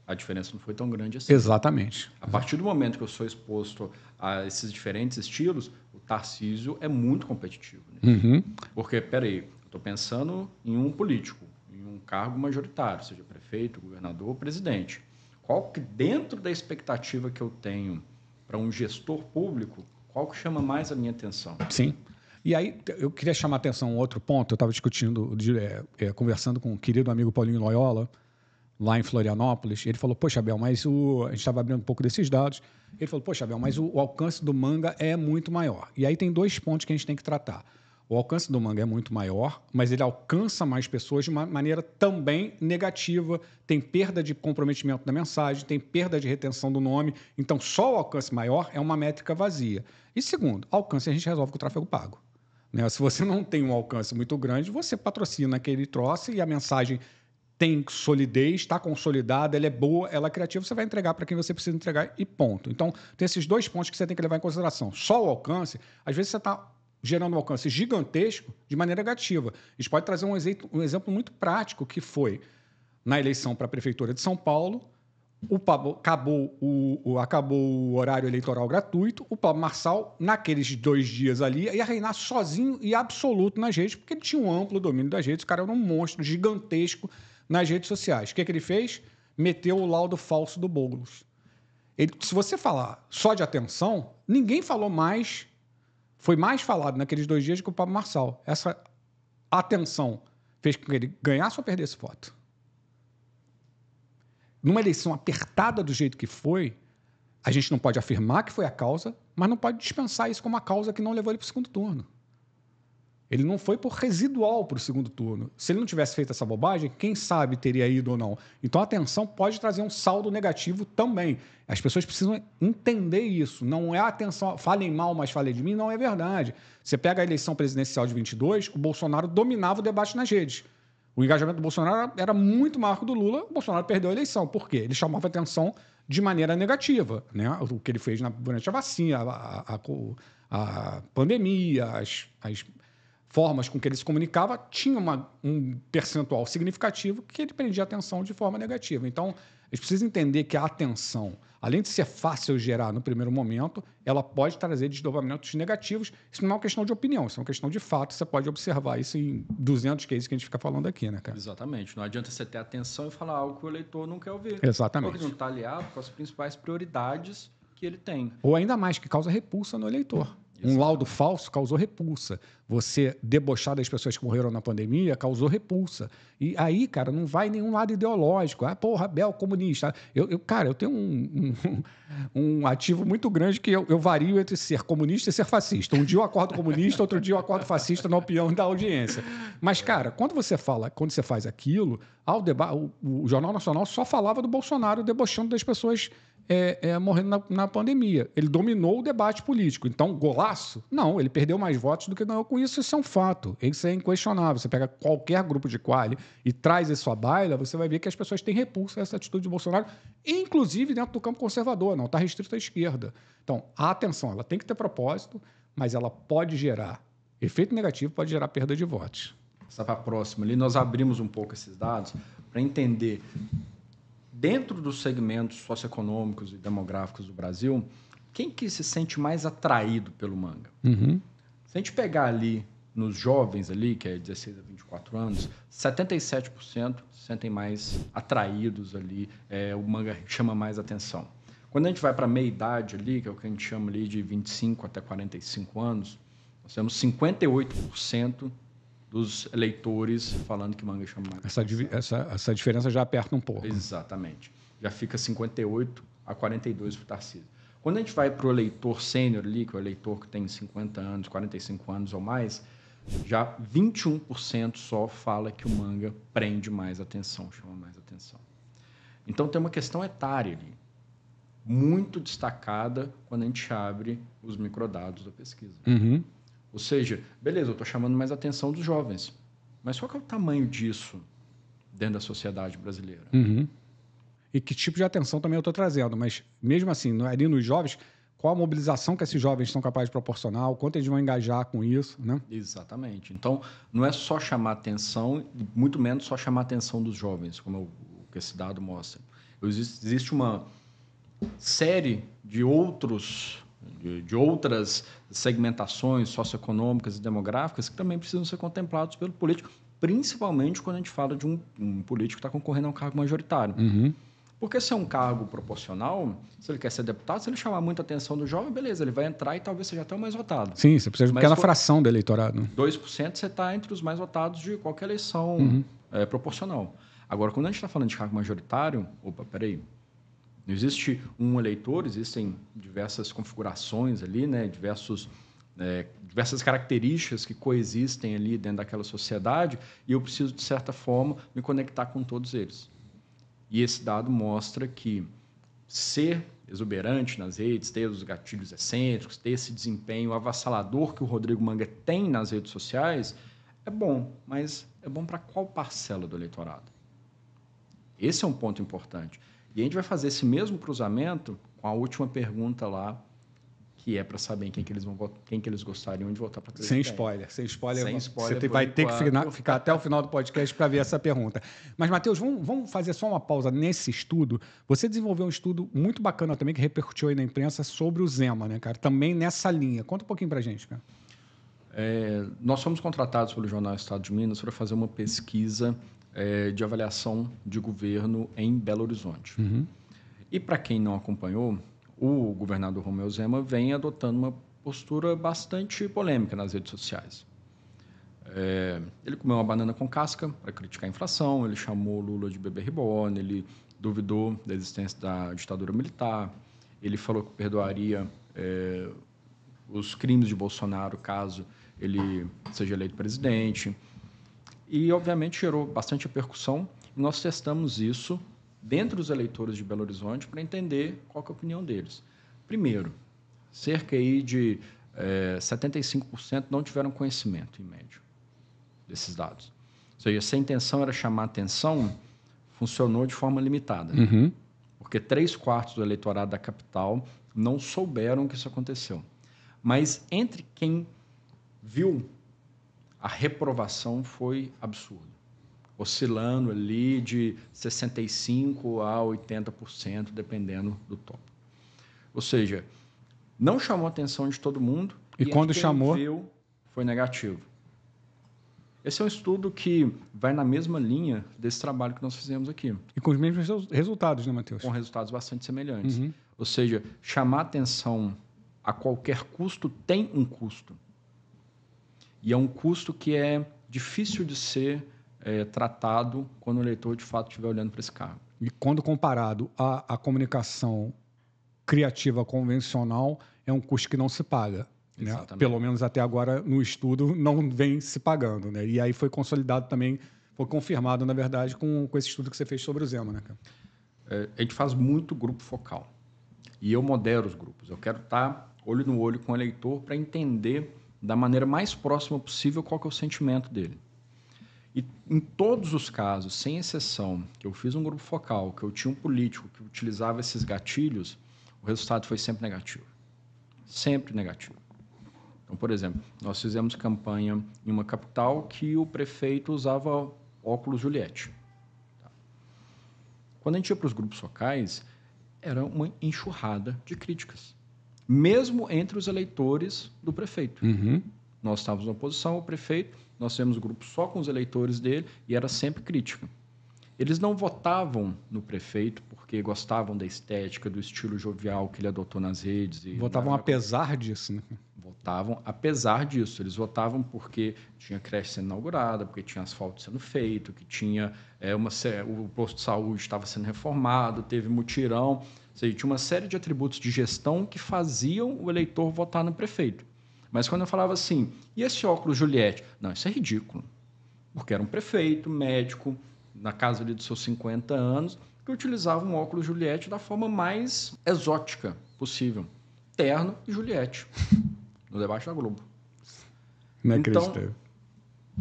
a diferença não foi tão grande assim. Exatamente. A partir do momento que eu sou exposto a esses diferentes estilos, o Tarcísio é muito competitivo. Né? Porque, peraí, estou pensando em um político, em um cargo majoritário, seja prefeito, governador ou presidente. Qual que, dentro da expectativa que eu tenho para um gestor público, qual que chama mais a minha atenção? Sim. E aí, eu queria chamar a atenção um outro ponto. Eu estava discutindo, conversando com um querido amigo Paulinho Loyola, lá em Florianópolis. Ele falou, poxa, Abel, mas a gente estava abrindo um pouco desses dados. Ele falou, poxa, Abel, mas o alcance do Manga é muito maior. E aí tem dois pontos que a gente tem que tratar. O alcance do Manga é muito maior, mas ele alcança mais pessoas de uma maneira também negativa. Tem perda de comprometimento da mensagem, tem perda de retenção do nome. Então, só o alcance maior é uma métrica vazia. E segundo, alcance a gente resolve com o tráfego pago. Né? Se você não tem um alcance muito grande, você patrocina aquele troço e a mensagem tem solidez, está consolidada, ela é boa, ela é criativa, você vai entregar para quem você precisa entregar e ponto. Então, tem esses dois pontos que você tem que levar em consideração. Só o alcance, às vezes você está gerando um alcance gigantesco de maneira negativa. A gente pode trazer um exemplo muito prático que foi na eleição para a Prefeitura de São Paulo, acabou o horário eleitoral gratuito, o Pablo Marçal, naqueles 2 dias ali, ia reinar sozinho e absoluto nas redes, porque ele tinha um amplo domínio das redes, o cara era um monstro gigantesco nas redes sociais. O que ele fez? Meteu o laudo falso do Boulos. Se você falar só de atenção, ninguém falou mais, foi mais falado naqueles 2 dias que o Pablo Marçal. Essa atenção fez com que ele ganhasse ou perdesse voto. Numa eleição apertada do jeito que foi, a gente não pode afirmar que foi a causa, mas não pode dispensar isso como a causa que não levou ele para o segundo turno. Ele não foi por residual para o segundo turno. Se ele não tivesse feito essa bobagem, quem sabe teria ido ou não. Então, a atenção pode trazer um saldo negativo também. As pessoas precisam entender isso. Não é a atenção, falem mal, mas falem de mim, não é verdade. Você pega a eleição presidencial de 22, o Bolsonaro dominava o debate nas redes. O engajamento do Bolsonaro era muito maior que o do Lula, o Bolsonaro perdeu a eleição. Por quê? Ele chamava a atenção de maneira negativa, né? O que ele fez durante a vacina, a pandemia, as formas com que ele se comunicava, tinha um percentual significativo que ele prendia a atenção de forma negativa. Então, eles precisam entender que a atenção, além de ser fácil gerar no primeiro momento, ela pode trazer desdobramentos negativos. Isso não é uma questão de opinião, isso é uma questão de fato. Você pode observar isso em 200 cases que a gente fica falando aqui, né, cara? Exatamente. Não adianta você ter atenção e falar algo que o eleitor não quer ouvir. Exatamente. Porque não está aliado com as principais prioridades que ele tem. Ou ainda mais, que causa repulsa no eleitor. Um laudo falso causou repulsa. Você debochar das pessoas que morreram na pandemia causou repulsa. E aí, cara, não vai nenhum lado ideológico. Ah, porra, Abel, comunista. Cara, eu tenho um ativo muito grande que eu vario entre ser comunista e ser fascista. Um dia eu acordo comunista, outro dia eu acordo fascista na opinião da audiência. Mas, cara, quando você faz aquilo, o Jornal Nacional só falava do Bolsonaro debochando das pessoas morrendo na pandemia. Ele dominou o debate político. Então, golaço? Não, ele perdeu mais votos do que ganhou com isso. Isso é um fato. Isso é inquestionável. Você pega qualquer grupo de quali e traz isso à baila, você vai ver que as pessoas têm repulsa a essa atitude de Bolsonaro, inclusive dentro do campo conservador. Não está restrito à esquerda. Então, a atenção, ela tem que ter propósito, mas ela pode gerar efeito negativo, pode gerar perda de votos. Passar para a próxima ali, nós abrimos um pouco esses dados para entender, dentro dos segmentos socioeconômicos e demográficos do Brasil, quem que se sente mais atraído pelo manga? Uhum. Se a gente pegar ali nos jovens ali, que é 16 a 24 anos, 77% se sentem mais atraídos ali, o manga chama mais atenção. Quando a gente vai para a meia-idade ali, que é o que a gente chama ali de 25 até 45 anos, nós temos 58% dos eleitores falando que manga chama mais atenção. Essa diferença já aperta um pouco. Exatamente. Já fica 58 a 42 para o Tarcísio. Quando a gente vai para o eleitor sênior ali, que é o eleitor que tem 50 anos, 45 anos ou mais, já 21% só fala que o manga prende mais atenção, chama mais atenção. Então tem uma questão etária ali, muito destacada quando a gente abre os microdados da pesquisa. Uhum. Ou seja, beleza, eu estou chamando mais atenção dos jovens, mas qual que é o tamanho disso dentro da sociedade brasileira? Uhum. E que tipo de atenção também eu estou trazendo, mas mesmo assim, ali nos jovens, qual a mobilização que esses jovens são capazes de proporcionar, o quanto eles vão engajar com isso, né? Exatamente. Então, não é só chamar atenção, muito menos só chamar a atenção dos jovens, como o que esse dado mostra. Existe uma série de outras segmentações socioeconômicas e demográficas que também precisam ser contemplados pelo político, principalmente quando a gente fala de um político que está concorrendo a um cargo majoritário. Uhum. Porque se é um cargo proporcional, se ele quer ser deputado, se ele chamar muita atenção do jovem, beleza, ele vai entrar e talvez seja até o mais votado. Sim, você precisa de uma pequena fração do eleitorado. 2% você está entre os mais votados de qualquer eleição proporcional. Agora, quando a gente está falando de cargo majoritário, peraí, não existe um eleitor, existem diversas configurações ali, né, diversas características que coexistem ali dentro daquela sociedade e eu preciso, de certa forma, me conectar com todos eles. E esse dado mostra que ser exuberante nas redes, ter os gatilhos excêntricos, ter esse desempenho avassalador que o Rodrigo Manga tem nas redes sociais, é bom, mas é bom para qual parcela do eleitorado? Esse é um ponto importante. E a gente vai fazer esse mesmo cruzamento com a última pergunta lá, que é para saber quem que eles gostariam de votar para presidente. Sem spoiler. Você vai ter que ficar até o final do podcast para ver essa pergunta. Mas, Matheus, vamos fazer só uma pausa nesse estudo. Você desenvolveu um estudo muito bacana também, que repercutiu aí na imprensa, sobre o Zema, né, cara? Também nessa linha. Conta um pouquinho para a gente, cara. Nós fomos contratados pelo Jornal Estado de Minas para fazer uma pesquisa de avaliação de governo em Belo Horizonte. Uhum. E para quem não acompanhou, o governador Romeu Zema vem adotando uma postura bastante polêmica nas redes sociais. Ele comeu uma banana com casca para criticar a inflação, ele chamou Lula de bebê reborn, ele duvidou da existência da ditadura militar, ele falou que perdoaria os crimes de Bolsonaro caso ele seja eleito presidente. E, obviamente, gerou bastante repercussão. E nós testamos isso dentro dos eleitores de Belo Horizonte para entender qual que é a opinião deles. Primeiro, cerca aí de 75% não tiveram conhecimento, em média, desses dados. Ou seja, se a intenção era chamar atenção, funcionou de forma limitada. Uhum. Porque 3/4 do eleitorado da capital não souberam que isso aconteceu. Mas entre quem viu, a reprovação foi absurda, oscilando ali de 65% a 80%, dependendo do tópico. Ou seja, não chamou a atenção de todo mundo e quando quem chamou, viu, foi negativo. Esse é um estudo que vai na mesma linha desse trabalho que nós fizemos aqui. E com os mesmos resultados, né, Matheus? Com resultados bastante semelhantes. Uhum. Ou seja, chamar atenção a qualquer custo tem um custo. E é um custo que é difícil de ser tratado quando o eleitor, de fato, estiver olhando para esse cargo. E quando comparado à comunicação criativa convencional, é um custo que não se paga. Né? Pelo menos até agora, no estudo, não vem se pagando. Né? E aí foi consolidado também, foi confirmado, na verdade, com esse estudo que você fez sobre o Zema. Né, cara? A gente faz muito grupo focal. E eu modero os grupos. Eu quero estar olho no olho com o eleitor para entender da maneira mais próxima possível qual que é o sentimento dele. E em todos os casos, sem exceção, que eu fiz um grupo focal, que eu tinha um político que utilizava esses gatilhos, o resultado foi sempre negativo. Sempre negativo. Então, por exemplo, nós fizemos campanha em uma capital que o prefeito usava óculos Juliette. Quando a gente ia para os grupos focais, era uma enxurrada de críticas. Mesmo entre os eleitores do prefeito. Uhum. Nós estávamos na oposição ao prefeito, nós tivemos grupo só com os eleitores dele e era sempre crítica. Eles não votavam no prefeito porque gostavam da estética, do estilo jovial que ele adotou nas redes. Votavam apesar disso, né? Votavam apesar disso. Eles votavam porque tinha creche sendo inaugurada, porque tinha asfalto sendo feito, que tinha o posto de saúde estava sendo reformado, teve mutirão. Ou seja, tinha uma série de atributos de gestão que faziam o eleitor votar no prefeito. Mas quando eu falava assim, e esse óculos Juliette? Não, isso é ridículo. Porque era um prefeito, médico, na casa ali dos seus 50 anos, que utilizava um óculos Juliette da forma mais exótica possível. Terno e Juliette, no debate da Globo. Então,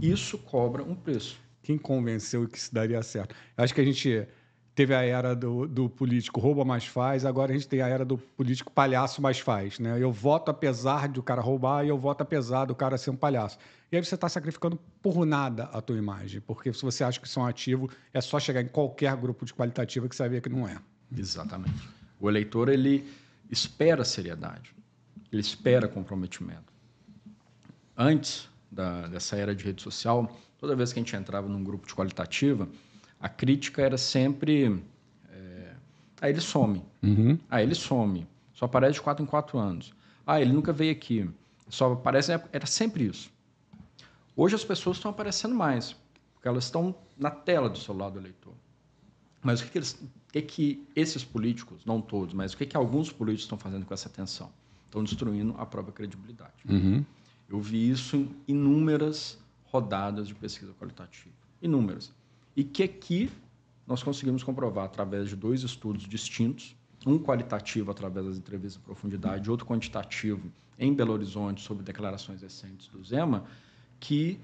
isso cobra um preço. Quem convenceu que isso daria certo? Eu acho que a gente teve a era do político rouba mais faz, agora a gente tem a era do político palhaço mais faz. Né? Eu voto apesar de o cara roubar e eu voto apesar do cara ser um palhaço. E aí você está sacrificando por nada a tua imagem, porque se você acha que isso é um ativo, é só chegar em qualquer grupo de qualitativa que você vai ver que não é. Exatamente. O eleitor, ele espera seriedade, ele espera comprometimento. Antes dessa era de rede social, toda vez que a gente entrava num grupo de qualitativa, a crítica era sempre... ele some. Uhum. Ele some. Só aparece de 4 em 4 anos. Ele nunca veio aqui. Só aparece... Era sempre isso. Hoje as pessoas estão aparecendo mais, porque elas estão na tela do celular do eleitor. Mas o que esses políticos, não todos, mas o que alguns políticos estão fazendo com essa atenção? Estão destruindo a própria credibilidade. Uhum. Eu vi isso em inúmeras rodadas de pesquisa qualitativa. Inúmeras. E que aqui nós conseguimos comprovar através de 2 estudos distintos, um qualitativo através das entrevistas em profundidade, outro quantitativo em Belo Horizonte sobre declarações recentes do Zema, que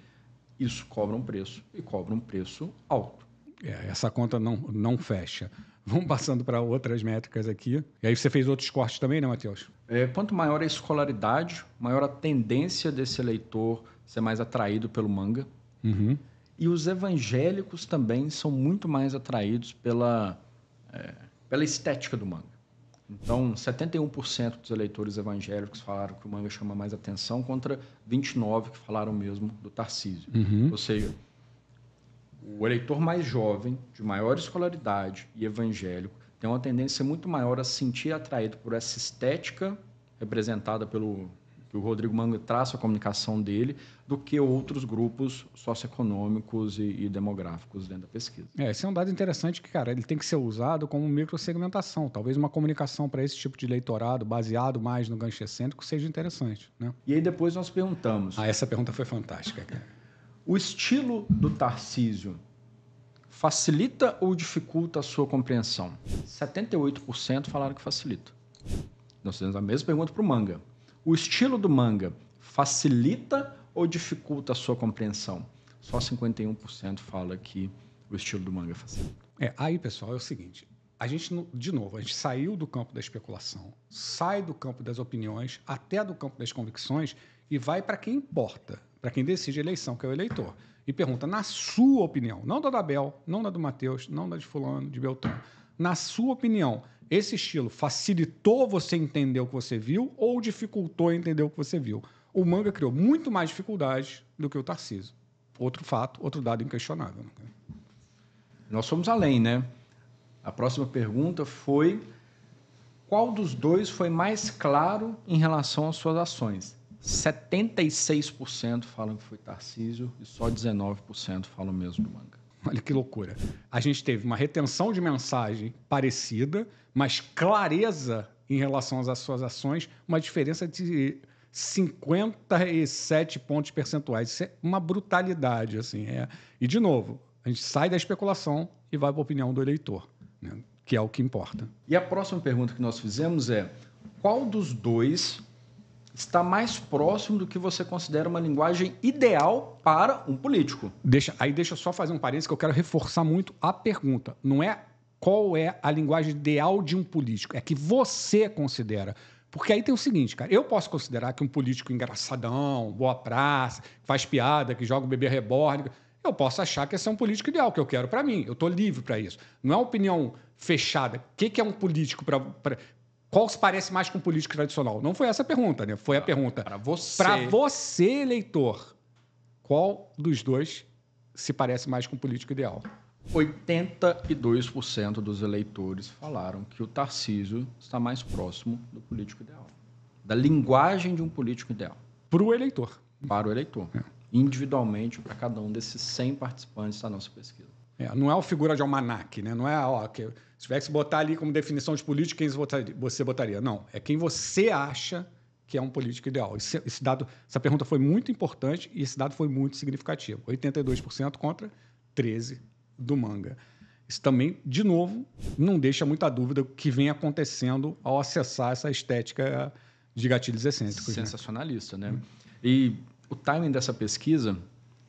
isso cobra um preço e cobra um preço alto. Essa conta não fecha. Vamos passando para outras métricas aqui. E aí você fez outros cortes também, né, Matheus? Quanto maior a escolaridade, maior a tendência desse eleitor ser mais atraído pelo manga. Uhum. E os evangélicos também são muito mais atraídos pela estética do manga. Então, 71% dos eleitores evangélicos falaram que o manga chama mais atenção, contra 29% que falaram mesmo do Tarcísio. Uhum. Ou seja, o eleitor mais jovem, de maior escolaridade e evangélico, tem uma tendência muito maior a se sentir atraído por essa estética representada pelo que o Rodrigo Manga traça a comunicação dele, do que outros grupos socioeconômicos e demográficos dentro da pesquisa. Esse é um dado interessante que, cara, ele tem que ser usado como microsegmentação. Talvez uma comunicação para esse tipo de eleitorado, baseado mais no gancho excêntrico, seja interessante, né? E aí depois nós perguntamos... Essa pergunta foi fantástica, cara. O estilo do Tarcísio facilita ou dificulta a sua compreensão? 78% falaram que facilita. Nós fizemos a mesma pergunta para o Manga. O estilo do Manga facilita ou dificulta a sua compreensão? Só 51% fala que o estilo do Manga facilita. Aí, pessoal, é o seguinte. A gente, de novo, a gente saiu do campo da especulação, sai do campo das opiniões, até do campo das convicções e vai para quem importa, para quem decide a eleição, que é o eleitor. E pergunta, na sua opinião, não da Abel, não da do Matheus, não da de fulano, de Beltrano, na sua opinião, esse estilo facilitou você entender o que você viu ou dificultou entender o que você viu? O Manga criou muito mais dificuldades do que o Tarcísio. Outro fato, outro dado inquestionável. Nós fomos além, né? A próxima pergunta foi: qual dos dois foi mais claro em relação às suas ações? 76% falam que foi Tarcísio e só 19% falam mesmo do Manga. Olha que loucura. A gente teve uma retenção de mensagem parecida, mas clareza em relação às suas ações, uma diferença de 57 pontos percentuais. Isso é uma brutalidade, assim. E, de novo, a gente sai da especulação e vai para a opinião do eleitor, né? Que é o que importa. E a próxima pergunta que nós fizemos é: qual dos dois está mais próximo do que você considera uma linguagem ideal para um político? Deixa eu só fazer um parênteses que eu quero reforçar muito a pergunta. Não é qual é a linguagem ideal de um político, é que você considera. Porque aí tem o seguinte, cara, eu posso considerar que um político engraçadão, boa praça, faz piada, que joga o bebê reborn, eu posso achar que esse é um político ideal, que eu quero para mim. Eu estou livre para isso. Não é uma opinião fechada. O que é um político para... Qual se parece mais com um político tradicional? Não foi essa a pergunta, né? Foi a pergunta. Para você, eleitor, qual dos dois se parece mais com um político ideal? 82% dos eleitores falaram que o Tarcísio está mais próximo do político ideal. Da linguagem de um político ideal. Para o eleitor. Para o eleitor. Individualmente, para cada um desses 100 participantes da nossa pesquisa. Não é uma figura de almanaque, né? Não é, se tivesse que botar ali como definição de político, quem você votaria. Não, é quem você acha que é um político ideal. Esse dado, essa pergunta foi muito importante e esse dado foi muito significativo. 82% contra 13% do Manga. Isso também, de novo, não deixa muita dúvida do que vem acontecendo ao acessar essa estética de gatilhos excêntricos. Sensacionalista, né? E o timing dessa pesquisa,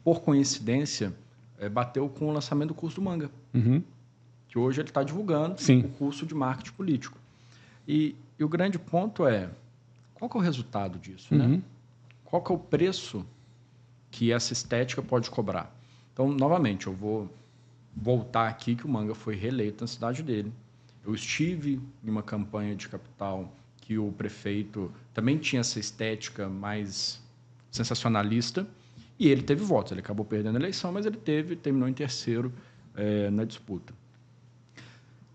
por coincidência, bateu com o lançamento do curso do Manga. Que hoje ele está divulgando o curso de marketing político. E o grande ponto é, qual que é o resultado disso, né? Qual que é o preço que essa estética pode cobrar? Então, novamente, eu vou voltar aqui que o Manga foi reeleito na cidade dele. Eu estive em uma campanha de capital que o prefeito também tinha essa estética mais sensacionalista e ele teve votos. Ele acabou perdendo a eleição, mas ele terminou em terceiro na disputa.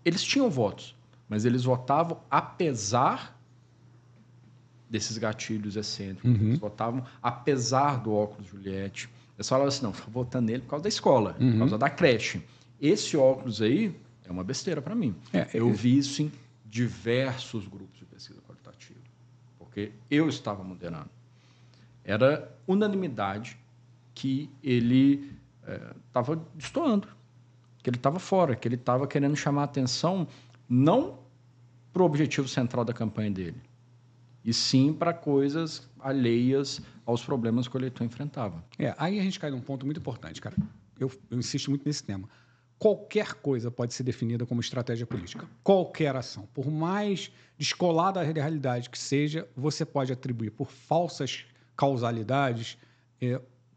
Eles tinham votos, mas eles votavam apesar desses gatilhos excêntricos. Eles votavam apesar do óculos Juliette. Eles falavam assim, não, estou votando nele por causa da escola, por causa da creche. Esse óculos aí é uma besteira para mim. Eu vi isso em diversos grupos de pesquisa qualitativa, porque eu estava moderando. Era unanimidade que ele estava destoando, que ele estava fora, que ele estava querendo chamar a atenção não para o objetivo central da campanha dele, e sim para coisas alheias aos problemas que o eleitor enfrentava. Aí a gente cai num ponto muito importante, cara. Eu insisto muito nesse tema. Qualquer coisa pode ser definida como estratégia política. Qualquer ação. Por mais descolada da realidade que seja, você pode atribuir por falsas causalidades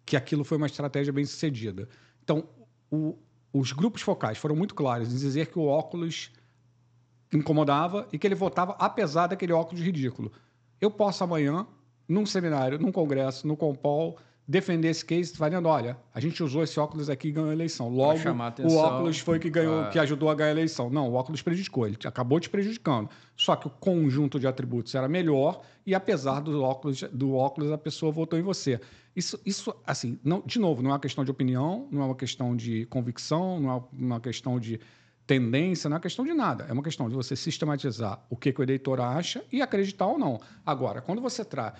que aquilo foi uma estratégia bem sucedida. Então, os grupos focais foram muito claros em dizer que o óculos incomodava e que ele votava apesar daquele óculos ridículo. Eu posso amanhã, num seminário, num congresso, no Compol, defender esse case, falando, olha, a gente usou esse óculos aqui e ganhou a eleição. Logo, o óculos foi que ganhou, que ajudou a ganhar a eleição. Não, o óculos prejudicou, ele acabou te prejudicando. Só que o conjunto de atributos era melhor e, apesar do óculos a pessoa votou em você. Isso assim, não, de novo, não é uma questão de opinião, não é uma questão de convicção, não é uma questão de tendência, não é uma questão de nada. É uma questão de você sistematizar o que o eleitor acha e acreditar ou não. Agora, quando você traz...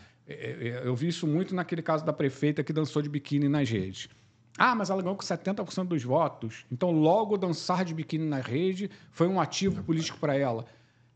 Eu vi isso muito naquele caso da prefeita que dançou de biquíni nas redes. Ah, mas ela ganhou com 70% dos votos. Então, logo dançar de biquíni na rede foi um ativo político para ela.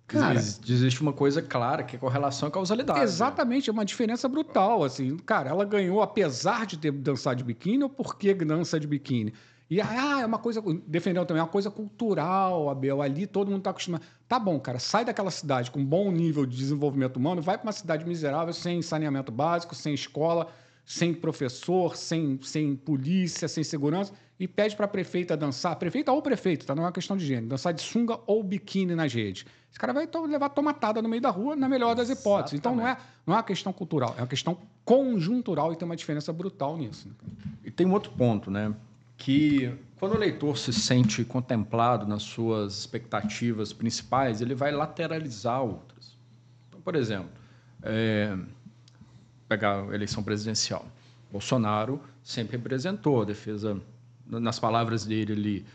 Cara, existe uma coisa clara, que é correlação e causalidade. Exatamente, é uma diferença brutal. Assim, cara, ela ganhou apesar de ter dançado de biquíni ou porque dança de biquíni? E é uma coisa, defendeu também, é uma coisa cultural, Abel, ali todo mundo está acostumado. Tá bom, cara, sai daquela cidade com bom nível de desenvolvimento humano, vai para uma cidade miserável, sem saneamento básico, sem escola, sem professor, sem polícia, sem segurança, e pede para a prefeita dançar, prefeita ou prefeito, tá? Não é uma questão de gênero, dançar de sunga ou biquíni nas redes. Esse cara vai levar tomatada no meio da rua, na melhor das hipóteses. Então não é uma questão cultural, é uma questão conjuntural e tem uma diferença brutal nisso. Né? E tem um outro ponto, né? Que quando o eleitor se sente contemplado nas suas expectativas principais, ele vai lateralizar outras. Então, por exemplo, pegar a eleição presidencial. Bolsonaro sempre representou a defesa, nas palavras dele ali,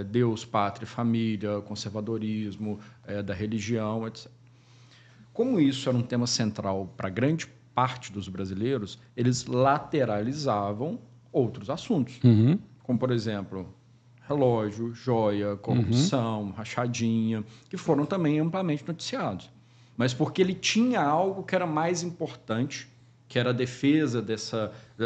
Deus, pátria, família, conservadorismo, da religião, etc. Como isso era um tema central para grande parte dos brasileiros, eles lateralizavam outros assuntos. Uhum. Como, por exemplo, relógio, joia, corrupção, rachadinha, que foram também amplamente noticiados. Mas porque ele tinha algo que era mais importante, que era a defesa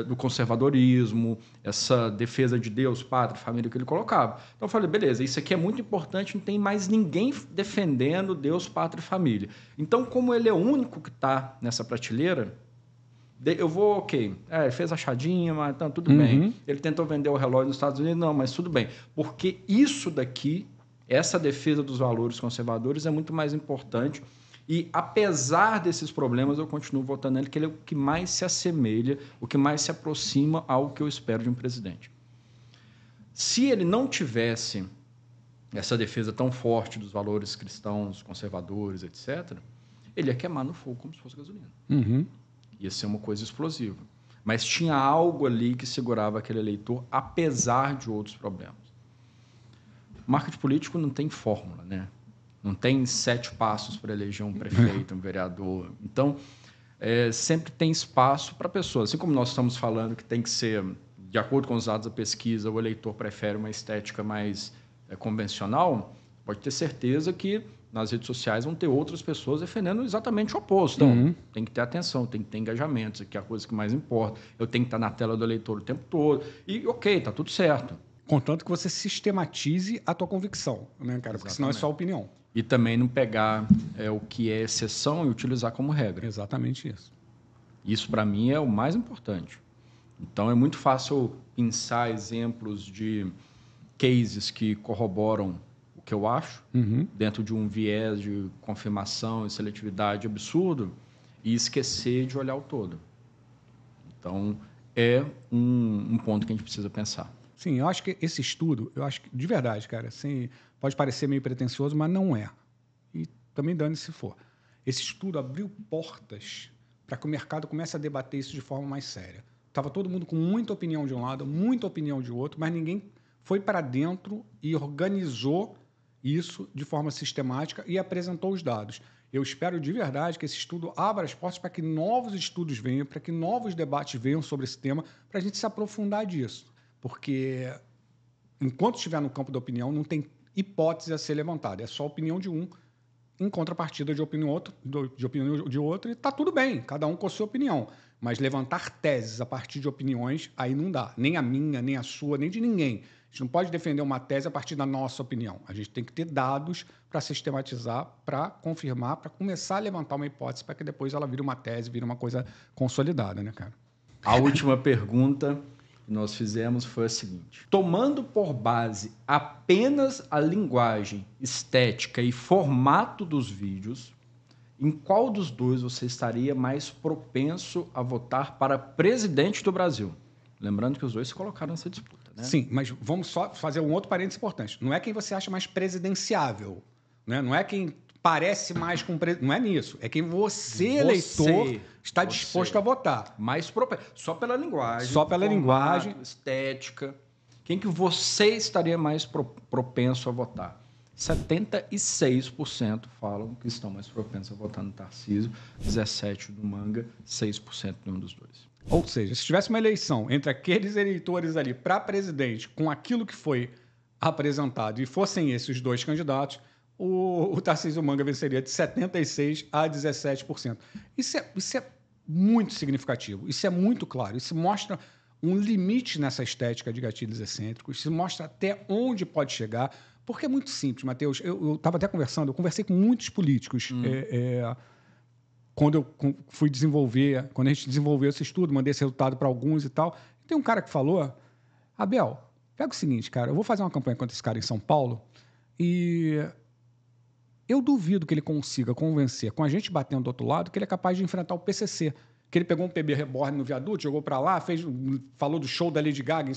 do conservadorismo, essa defesa de Deus, pátria, família que ele colocava. Então eu falei, beleza, isso aqui é muito importante, não tem mais ninguém defendendo Deus, pátria e família. Então, como ele é o único que está nessa prateleira, eu vou, ok, ele fez achadinha, mas então, tudo bem. Ele tentou vender o relógio nos Estados Unidos, não, mas tudo bem. Porque isso daqui, essa defesa dos valores conservadores é muito mais importante. E, apesar desses problemas, eu continuo votando nele, que ele é o que mais se assemelha, o que mais se aproxima ao que eu espero de um presidente. Se ele não tivesse essa defesa tão forte dos valores cristãos, conservadores, etc., ele ia queimar no fogo como se fosse gasolina. Ia ser uma coisa explosiva. Mas tinha algo ali que segurava aquele eleitor, apesar de outros problemas. Marketing político não tem fórmula, né? Não tem 7 passos para eleger um prefeito, um vereador. Então, sempre tem espaço para pessoas. Assim como nós estamos falando que tem que ser, de acordo com os dados da pesquisa, o eleitor prefere uma estética mais convencional, pode ter certeza que nas redes sociais vão ter outras pessoas defendendo exatamente o oposto. Então, tem que ter atenção, tem que ter engajamento, isso aqui é a coisa que mais importa. Eu tenho que estar na tela do eleitor o tempo todo. E, ok, está tudo certo. Contanto que você sistematize a tua convicção, né, cara? Exatamente. Porque senão é só opinião. E também não pegar o que é exceção e utilizar como regra. Exatamente isso. Isso, para mim, é o mais importante. Então, é muito fácil pensar exemplos de cases que corroboram o que eu acho, dentro de um viés de confirmação e seletividade absurdo, e esquecer de olhar o todo. Então, é um ponto que a gente precisa pensar. Sim, eu acho que esse estudo, eu acho que, de verdade, cara, assim, pode parecer meio pretensioso, mas não é. E também dane se for. Esse estudo abriu portas para que o mercado comece a debater isso de forma mais séria. Estava todo mundo com muita opinião de um lado, muita opinião de outro, mas ninguém foi para dentro e organizou isso de forma sistemática e apresentou os dados. Eu espero de verdade que esse estudo abra as portas para que novos estudos venham, para que novos debates venham sobre esse tema, para a gente se aprofundar disso. Porque, enquanto estiver no campo da opinião, não tem hipótese a ser levantada. É só a opinião de um em contrapartida de opinião de outro, e está tudo bem, cada um com a sua opinião. Mas levantar teses a partir de opiniões, aí não dá. Nem a minha, nem a sua, nem de ninguém. A gente não pode defender uma tese a partir da nossa opinião. A gente tem que ter dados para sistematizar, para confirmar, para começar a levantar uma hipótese para que depois ela vire uma tese, vire uma coisa consolidada, né, cara? A última pergunta que nós fizemos foi a seguinte: tomando por base apenas a linguagem, estética e formato dos vídeos, em qual dos dois você estaria mais propenso a votar para presidente do Brasil? Lembrando que os dois se colocaram nessa disputa, né? Sim, mas vamos só fazer um outro parênteses importante. Não é quem você acha mais presidenciável, né? Não é quem parece mais com... Não é nisso. É quem você eleitor, está disposto a votar. Mais só pela linguagem. Só pela linguagem. Estética. Quem que você estaria mais propenso a votar? 76% falam que estão mais propensos a votar no Tarcísio, 17% do Manga, 6% de um dos dois. Ou seja, se tivesse uma eleição entre aqueles eleitores ali para presidente com aquilo que foi apresentado e fossem esses dois candidatos, o Tarcísio Manga venceria de 76% a 17%. Isso é muito significativo, isso é muito claro, isso mostra um limite nessa estética de gatilhos excêntricos, isso mostra até onde pode chegar, porque é muito simples, Matheus. Eu estava até conversando, eu conversei com muitos políticos quando eu fui desenvolver, quando a gente desenvolveu esse estudo, mandei esse resultado para alguns e tal. Tem um cara que falou, Abel, pega o seguinte, cara, eu vou fazer uma campanha contra esse cara em São Paulo e eu duvido que ele consiga convencer, com a gente batendo do outro lado, que ele é capaz de enfrentar o PCC, que ele pegou um PB Reborn no viaduto, jogou para lá, falou do show da Lady Gaga.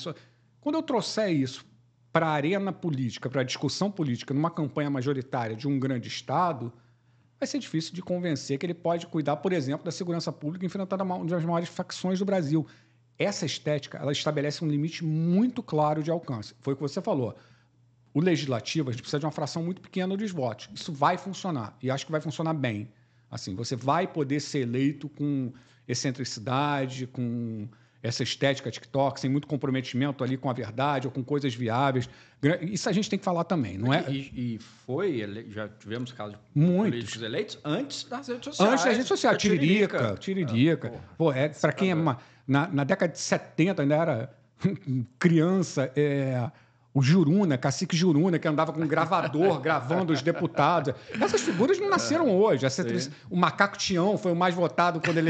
Quando eu trouxer isso para a arena política, para a discussão política, numa campanha majoritária de um grande Estado, vai ser difícil de convencer que ele pode cuidar, por exemplo, da segurança pública enfrentando uma das maiores facções do Brasil. Essa estética, ela estabelece um limite muito claro de alcance. Foi o que você falou. O legislativo, a gente precisa de uma fração muito pequena dos votos. Isso vai funcionar, e acho que vai funcionar bem. Assim, você vai poder ser eleito com excentricidade, com essa estética TikTok, sem muito comprometimento ali com a verdade ou com coisas viáveis. Isso a gente tem que falar também, não é? Já tivemos casos de muitos políticos eleitos antes das redes sociais. Antes das redes sociais. Tiririca. Para quem é na década de 70 ainda era criança, o Juruna, cacique Juruna, que andava com um gravador gravando os deputados. Essas figuras não nasceram hoje. O Macaco Tião foi o mais votado quando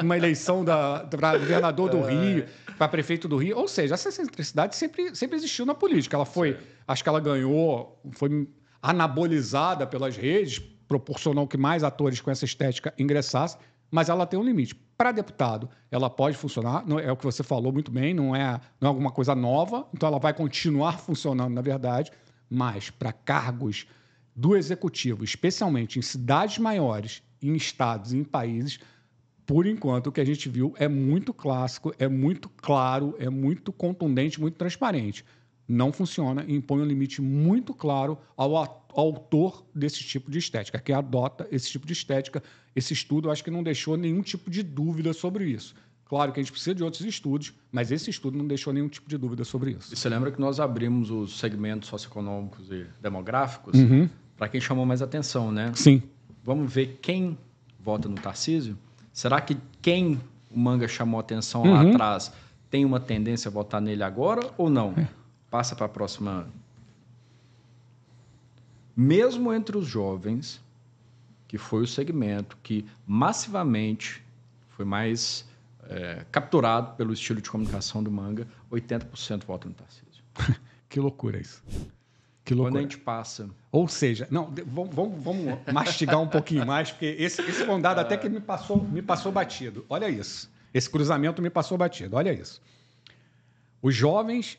numa eleição para governador do Rio, para prefeito do Rio. Ou seja, essa excentricidade sempre existiu na política. Ela foi, acho que ela ganhou, foi anabolizada pelas redes, proporcionou que mais atores com essa estética ingressassem, mas ela tem um limite. Para deputado, ela pode funcionar, é o que você falou muito bem, não é alguma coisa nova, então ela vai continuar funcionando, na verdade, mas para cargos do executivo, especialmente em cidades maiores, em estados e em países, por enquanto, o que a gente viu é muito clássico, é muito claro, é muito contundente, muito transparente. Não funciona e impõe um limite muito claro ao autor desse tipo de estética, que adota esse tipo de estética. Esse estudo, eu acho que não deixou nenhum tipo de dúvida sobre isso. Claro que a gente precisa de outros estudos, mas esse estudo não deixou nenhum tipo de dúvida sobre isso. E você lembra que nós abrimos os segmentos socioeconômicos e demográficos para quem chamou mais atenção, né? Sim. Vamos ver quem vota no Tarcísio? Será que quem o Manga chamou atenção lá atrás tem uma tendência a votar nele agora ou não? Passa para a próxima. Mesmo entre os jovens, que foi o segmento que massivamente foi mais capturado pelo estilo de comunicação do Manga, 80% votam no Tarcísio. Que loucura isso. Que loucura. Quando a gente passa... Ou seja, não, vamos mastigar um pouquinho mais, porque esse condado até que me passou batido. Olha isso. Esse cruzamento me passou batido. Olha isso. Os jovens...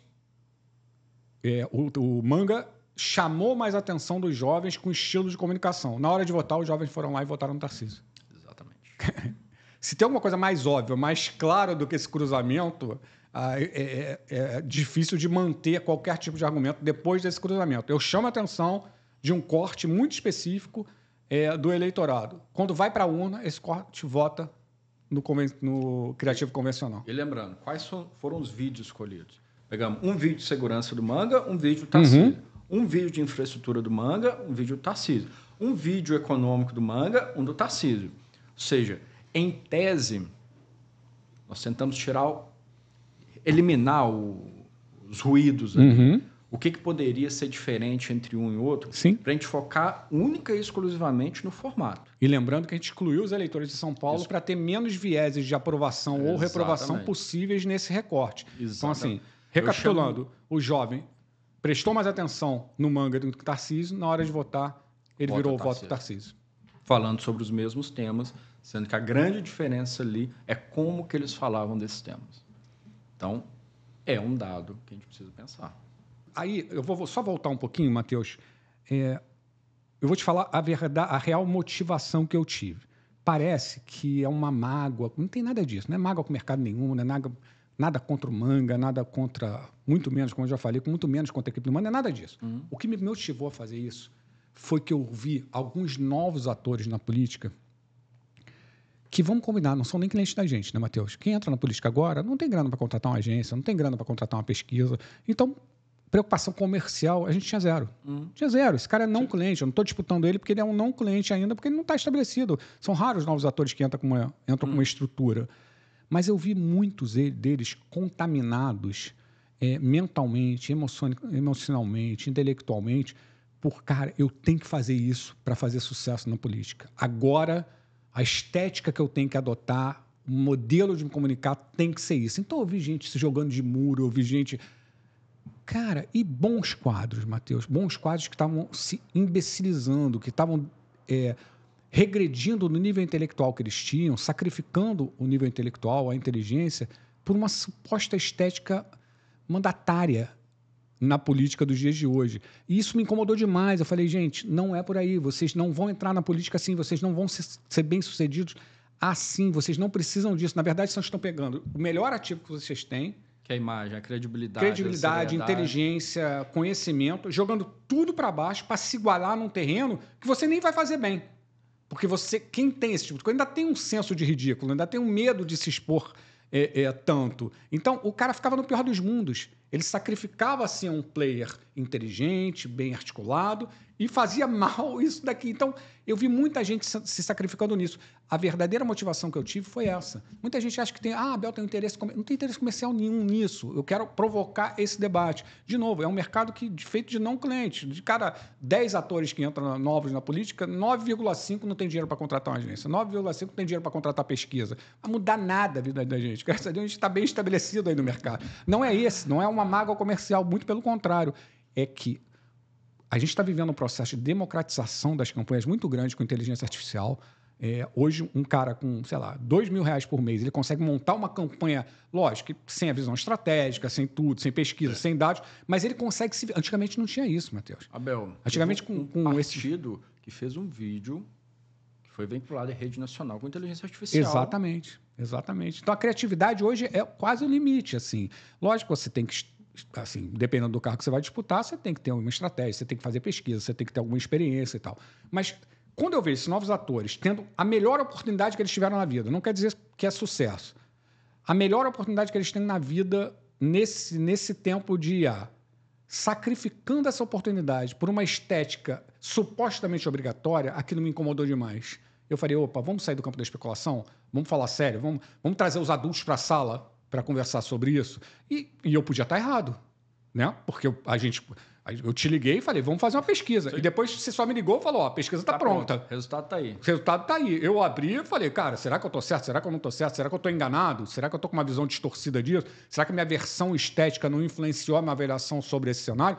o Manga chamou mais a atenção dos jovens com estilo de comunicação. Na hora de votar, os jovens foram lá e votaram no Tarcísio. Exatamente. Se tem alguma coisa mais óbvia, mais clara do que esse cruzamento, é difícil de manter qualquer tipo de argumento depois desse cruzamento. Eu chamo a atenção de um corte muito específico do eleitorado. Quando vai para a urna, esse corte vota no criativo convencional. E lembrando, quais foram os vídeos escolhidos? Pegamos um vídeo de segurança do Manga, um vídeo do Tarcísio. Um vídeo de infraestrutura do Manga, um vídeo do Tarcísio. Um vídeo econômico do Manga, um do Tarcísio. Ou seja, em tese, nós tentamos eliminar os ruídos ali. O que poderia ser diferente entre um e outro, para a gente focar única e exclusivamente no formato. E lembrando que a gente excluiu os eleitores de São Paulo para ter menos vieses de aprovação ou reprovação possíveis nesse recorte. Exatamente. Então, assim, recapitulando, o jovem prestou mais atenção no Manga do que Tarcísio, na hora de votar, ele virou o voto do Tarcísio. Falando sobre os mesmos temas, sendo que a grande diferença ali é como que eles falavam desses temas. Então, É um dado que a gente precisa pensar. Aí, eu vou só voltar um pouquinho, Matheus. Eu vou te falar a real motivação que eu tive. Parece que é uma mágoa, não tem nada disso, não é mágoa com mercado nenhum, não é nada contra o manga, nada contra, muito menos, como eu já falei, muito menos contra a equipe do manga, não é nada disso. O que me motivou a fazer isso foi que eu vi alguns novos atores na política que, vamos combinar, não são nem clientes da gente, né, Matheus? Quem entra na política agora não tem grana para contratar uma agência, não tem grana para contratar uma pesquisa. Então, preocupação comercial, a gente tinha zero. Tinha zero. Esse cara é não cliente. Eu não estou disputando ele porque ele é um não cliente ainda, porque ele não está estabelecido. São raros os novos atores que entram com uma estrutura. Mas eu vi muitos deles contaminados mentalmente, emocionalmente, intelectualmente, por, cara, eu tenho que fazer isso para fazer sucesso na política. Agora, a estética que eu tenho que adotar, o modelo de me comunicar tem que ser isso. Então, eu vi gente se jogando de muro, eu vi gente... Cara, e bons quadros, Matheus, bons quadros que estavam se imbecilizando, que estavam regredindo no nível intelectual que eles tinham, sacrificando o nível intelectual, a inteligência, por uma suposta estética mandatária na política dos dias de hoje. E isso me incomodou demais. Eu falei, gente, não é por aí. Vocês não vão entrar na política assim, vocês não vão ser bem-sucedidos assim, vocês não precisam disso. Na verdade, vocês estão pegando o melhor ativo que vocês têm, que é a imagem, a credibilidade. Credibilidade, inteligência, conhecimento, jogando tudo para baixo para se igualar num terreno que você nem vai fazer bem. Porque quem tem esse tipo de coisa, ainda tem um senso de ridículo, ainda tem um medo de se expor tanto. Então, o cara ficava no pior dos mundos. Ele sacrificava assim um player inteligente, bem articulado, e fazia mal isso daqui. Então, eu vi muita gente se sacrificando nisso. A verdadeira motivação que eu tive foi essa. Muita gente acha que tem... Abel tem interesse... Não tem interesse comercial nenhum nisso. Eu quero provocar esse debate. De novo, é um mercado feito de não clientes. De cada 10 atores que entram novos na política, 9,5 não tem dinheiro para contratar uma agência. 9,5 não tem dinheiro para contratar pesquisa. Não vai mudar nada a vida da gente. Graças a Deus, a gente está bem estabelecido aí no mercado. Não é esse. Não é uma mágoa comercial. Muito pelo contrário. É que a gente está vivendo um processo de democratização das campanhas muito grande com inteligência artificial. Hoje, um cara com, sei lá, R$2.000 por mês, ele consegue montar uma campanha, lógico, sem a visão estratégica, sem tudo, sem pesquisa, sem dados, mas ele consegue se... Antigamente não tinha isso, Matheus. Abel, antigamente com partido que fez um vídeo que foi vinculado à rede nacional com inteligência artificial. Exatamente, exatamente. Então, a criatividade hoje é quase o limite, assim. Lógico, você tem que... Assim, dependendo do carro que você vai disputar, você tem que ter uma estratégia, você tem que fazer pesquisa, você tem que ter alguma experiência e tal. Mas quando eu vejo esses novos atores tendo a melhor oportunidade que eles tiveram na vida, não quer dizer que é sucesso, a melhor oportunidade que eles têm na vida nesse tempo de IA, sacrificando essa oportunidade por uma estética supostamente obrigatória, aquilo me incomodou demais. Eu falei, opa, vamos sair do campo da especulação? Vamos falar sério? Vamos trazer os adultos para a sala para conversar sobre isso. E eu podia estar errado, né? Porque eu te liguei e falei, vamos fazer uma pesquisa. Sim. E depois você só me ligou e falou, a pesquisa está pronta. O resultado está aí. O resultado está aí. Eu abri e falei, cara, será que eu estou certo? Será que eu não estou certo? Será que eu estou enganado? Será que eu estou com uma visão distorcida disso? Será que a minha versão estética não influenciou a minha avaliação sobre esse cenário?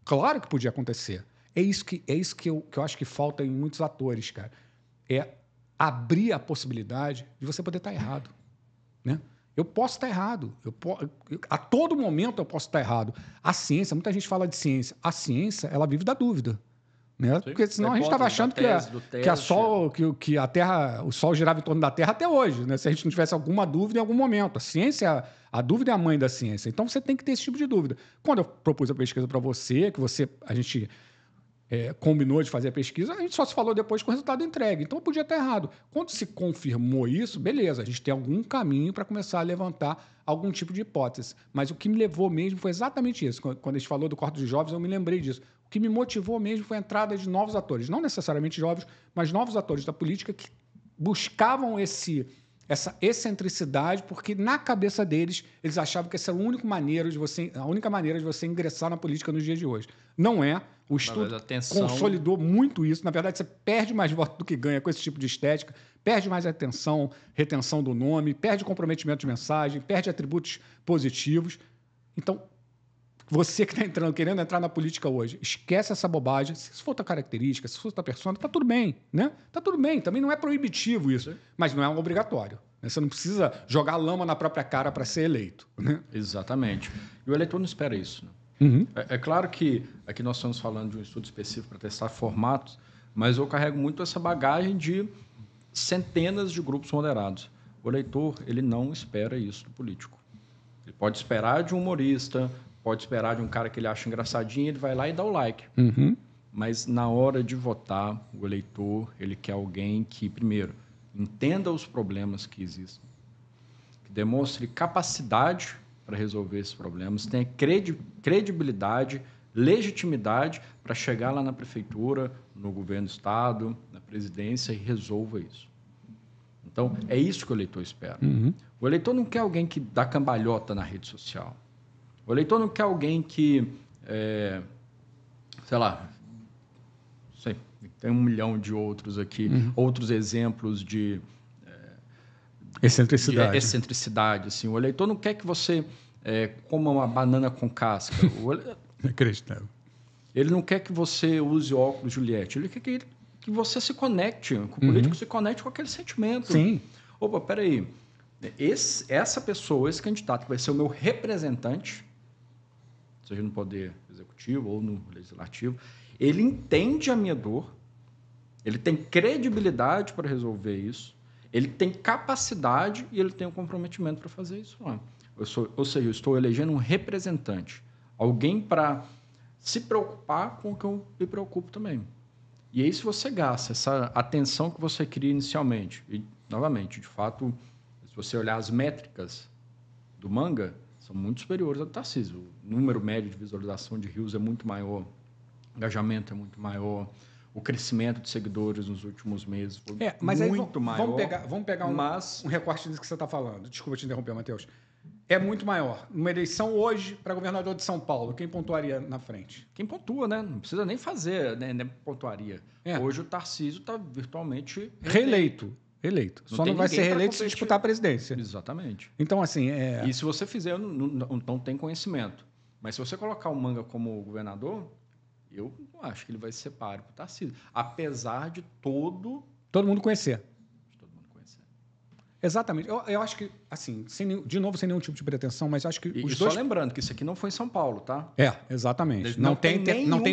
Claro que podia acontecer. É isso que eu acho que falta em muitos atores, cara. É abrir a possibilidade de você poder estar errado, né? Eu posso estar errado. A todo momento eu posso estar errado. A ciência, muita gente fala de ciência. A ciência, ela vive da dúvida, né? Porque senão a gente estava achando que a Terra, o Sol girava em torno da Terra até hoje, né? Se a gente não tivesse alguma dúvida em algum momento. A ciência, a dúvida é a mãe da ciência. Então você tem que ter esse tipo de dúvida. Quando eu propus a pesquisa para você, a gente combinou de fazer a pesquisa, a gente só se falou depois com o resultado entregue. Então, eu podia estar errado. Quando se confirmou isso, beleza, a gente tem algum caminho para começar a levantar algum tipo de hipótese. Mas o que me levou mesmo foi exatamente isso. Quando a gente falou do corte de jovens, eu me lembrei disso. O que me motivou mesmo foi a entrada de novos atores, não necessariamente jovens, mas novos atores da política que buscavam essa excentricidade, porque na cabeça deles, eles achavam que essa era a única maneira de você ingressar na política nos dias de hoje. Não é. O estudo consolidou muito isso. Na verdade, você perde mais voto do que ganha com esse tipo de estética, perde mais atenção, retenção do nome, perde comprometimento de mensagem, perde atributos positivos. Então, você que está querendo entrar na política hoje, esquece essa bobagem. Se isso for tua característica, se for tua persona, tá tudo bem, né? Tá tudo bem. Também não é proibitivo isso, mas não é obrigatório. né? Você não precisa jogar lama na própria cara para ser eleito, né? Exatamente. E o eleitor não espera isso, né? É claro que aqui nós estamos falando de um estudo específico para testar formatos, mas eu carrego muito essa bagagem de centenas de grupos moderados. O eleitor, ele não espera isso do político. Ele pode esperar de um humorista, pode esperar de um cara que ele acha engraçadinho, ele vai lá e dá o like. Mas na hora de votar, o eleitor, ele quer alguém que, primeiro, entenda os problemas que existem, que demonstre capacidade para resolver esses problemas, tenha credibilidade, legitimidade para chegar lá na prefeitura, no governo do estado, na presidência e resolva isso. Então, é isso que o eleitor espera. O eleitor não quer alguém que dá cambalhota na rede social. O eleitor não quer alguém que, sei lá, tem 1 milhão de outros aqui, outros exemplos de excentricidade. Assim. O eleitor não quer que você coma uma banana com casca. Acreditável. Ele não quer que você use óculos Juliette. Ele quer que você se conecte, que o político se conecte com aquele sentimento. Sim. Opa, peraí. Essa pessoa, esse candidato que vai ser o meu representante, seja no Poder Executivo ou no Legislativo, ele entende a minha dor, ele tem credibilidade para resolver isso, ele tem capacidade e ele tem o comprometimento para fazer isso lá. Ou seja, eu estou elegendo um representante, alguém para se preocupar com o que eu me preocupo também. E aí, se você gasta essa atenção que você cria inicialmente, e, novamente, de fato, se você olhar as métricas do Manga, são muito superiores ao do Tarcísio. O número médio de visualização de Reels é muito maior, o engajamento é muito maior, o crescimento de seguidores nos últimos meses foi muito maior. Vamos pegar um recorte disso que você está falando. Desculpa te interromper, Matheus. É muito maior. Numa eleição hoje, para governador de São Paulo, quem pontuaria na frente? Quem pontua, né? Não precisa nem fazer, né? Pontuaria. Hoje o Tarcísio está virtualmente reeleito. Só não vai ser reeleito se disputar a presidência. Exatamente. Então, assim... E se você fizer, não tem conhecimento. Mas se você colocar o Manga como governador, eu não acho que ele vai ser páreo para o Tarcísio. Apesar de todo mundo conhecer. Exatamente. Eu acho que, assim, sem nenhum tipo de pretensão, mas acho que os dois... Só lembrando que isso aqui não foi em São Paulo, tá? Exatamente. Não tem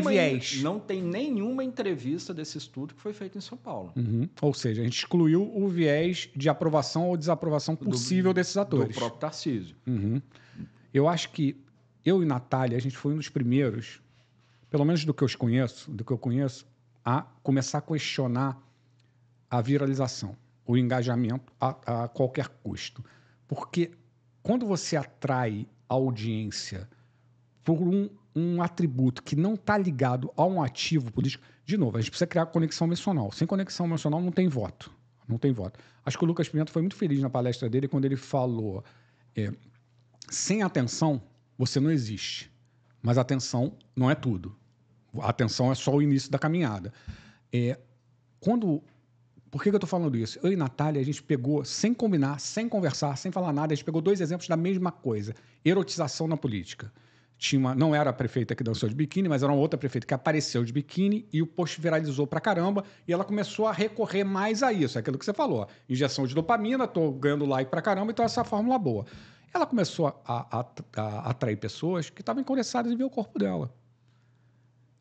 viés. Não tem nenhuma entrevista desse estudo que foi feito em São Paulo. Ou seja, a gente excluiu o viés de aprovação ou desaprovação possível desses atores. Do próprio Tarcísio. Eu acho que eu e Natália, a gente foi um dos primeiros, pelo menos do que eu conheço, a começar a questionar a viralização, o engajamento a qualquer custo. Porque quando você atrai audiência por um atributo que não está ligado a um ativo político, de novo, a gente precisa criar conexão emocional. Sem conexão emocional não tem voto. Acho que o Lucas Pimenta foi muito feliz na palestra dele quando ele falou sem atenção você não existe, mas atenção não é tudo. A atenção é só o início da caminhada. Por que eu estou falando isso? Eu e Natália, a gente pegou, sem combinar, sem conversar, sem falar nada, a gente pegou 2 exemplos da mesma coisa. Erotização na política. Não era a prefeita que dançou de biquíni, mas era uma outra prefeita que apareceu de biquíni e o post viralizou pra caramba e ela começou a recorrer mais a isso. É aquilo que você falou. Injeção de dopamina, estou ganhando like pra caramba, então essa fórmula boa. Ela começou a atrair pessoas que estavam interessadas em ver o corpo dela.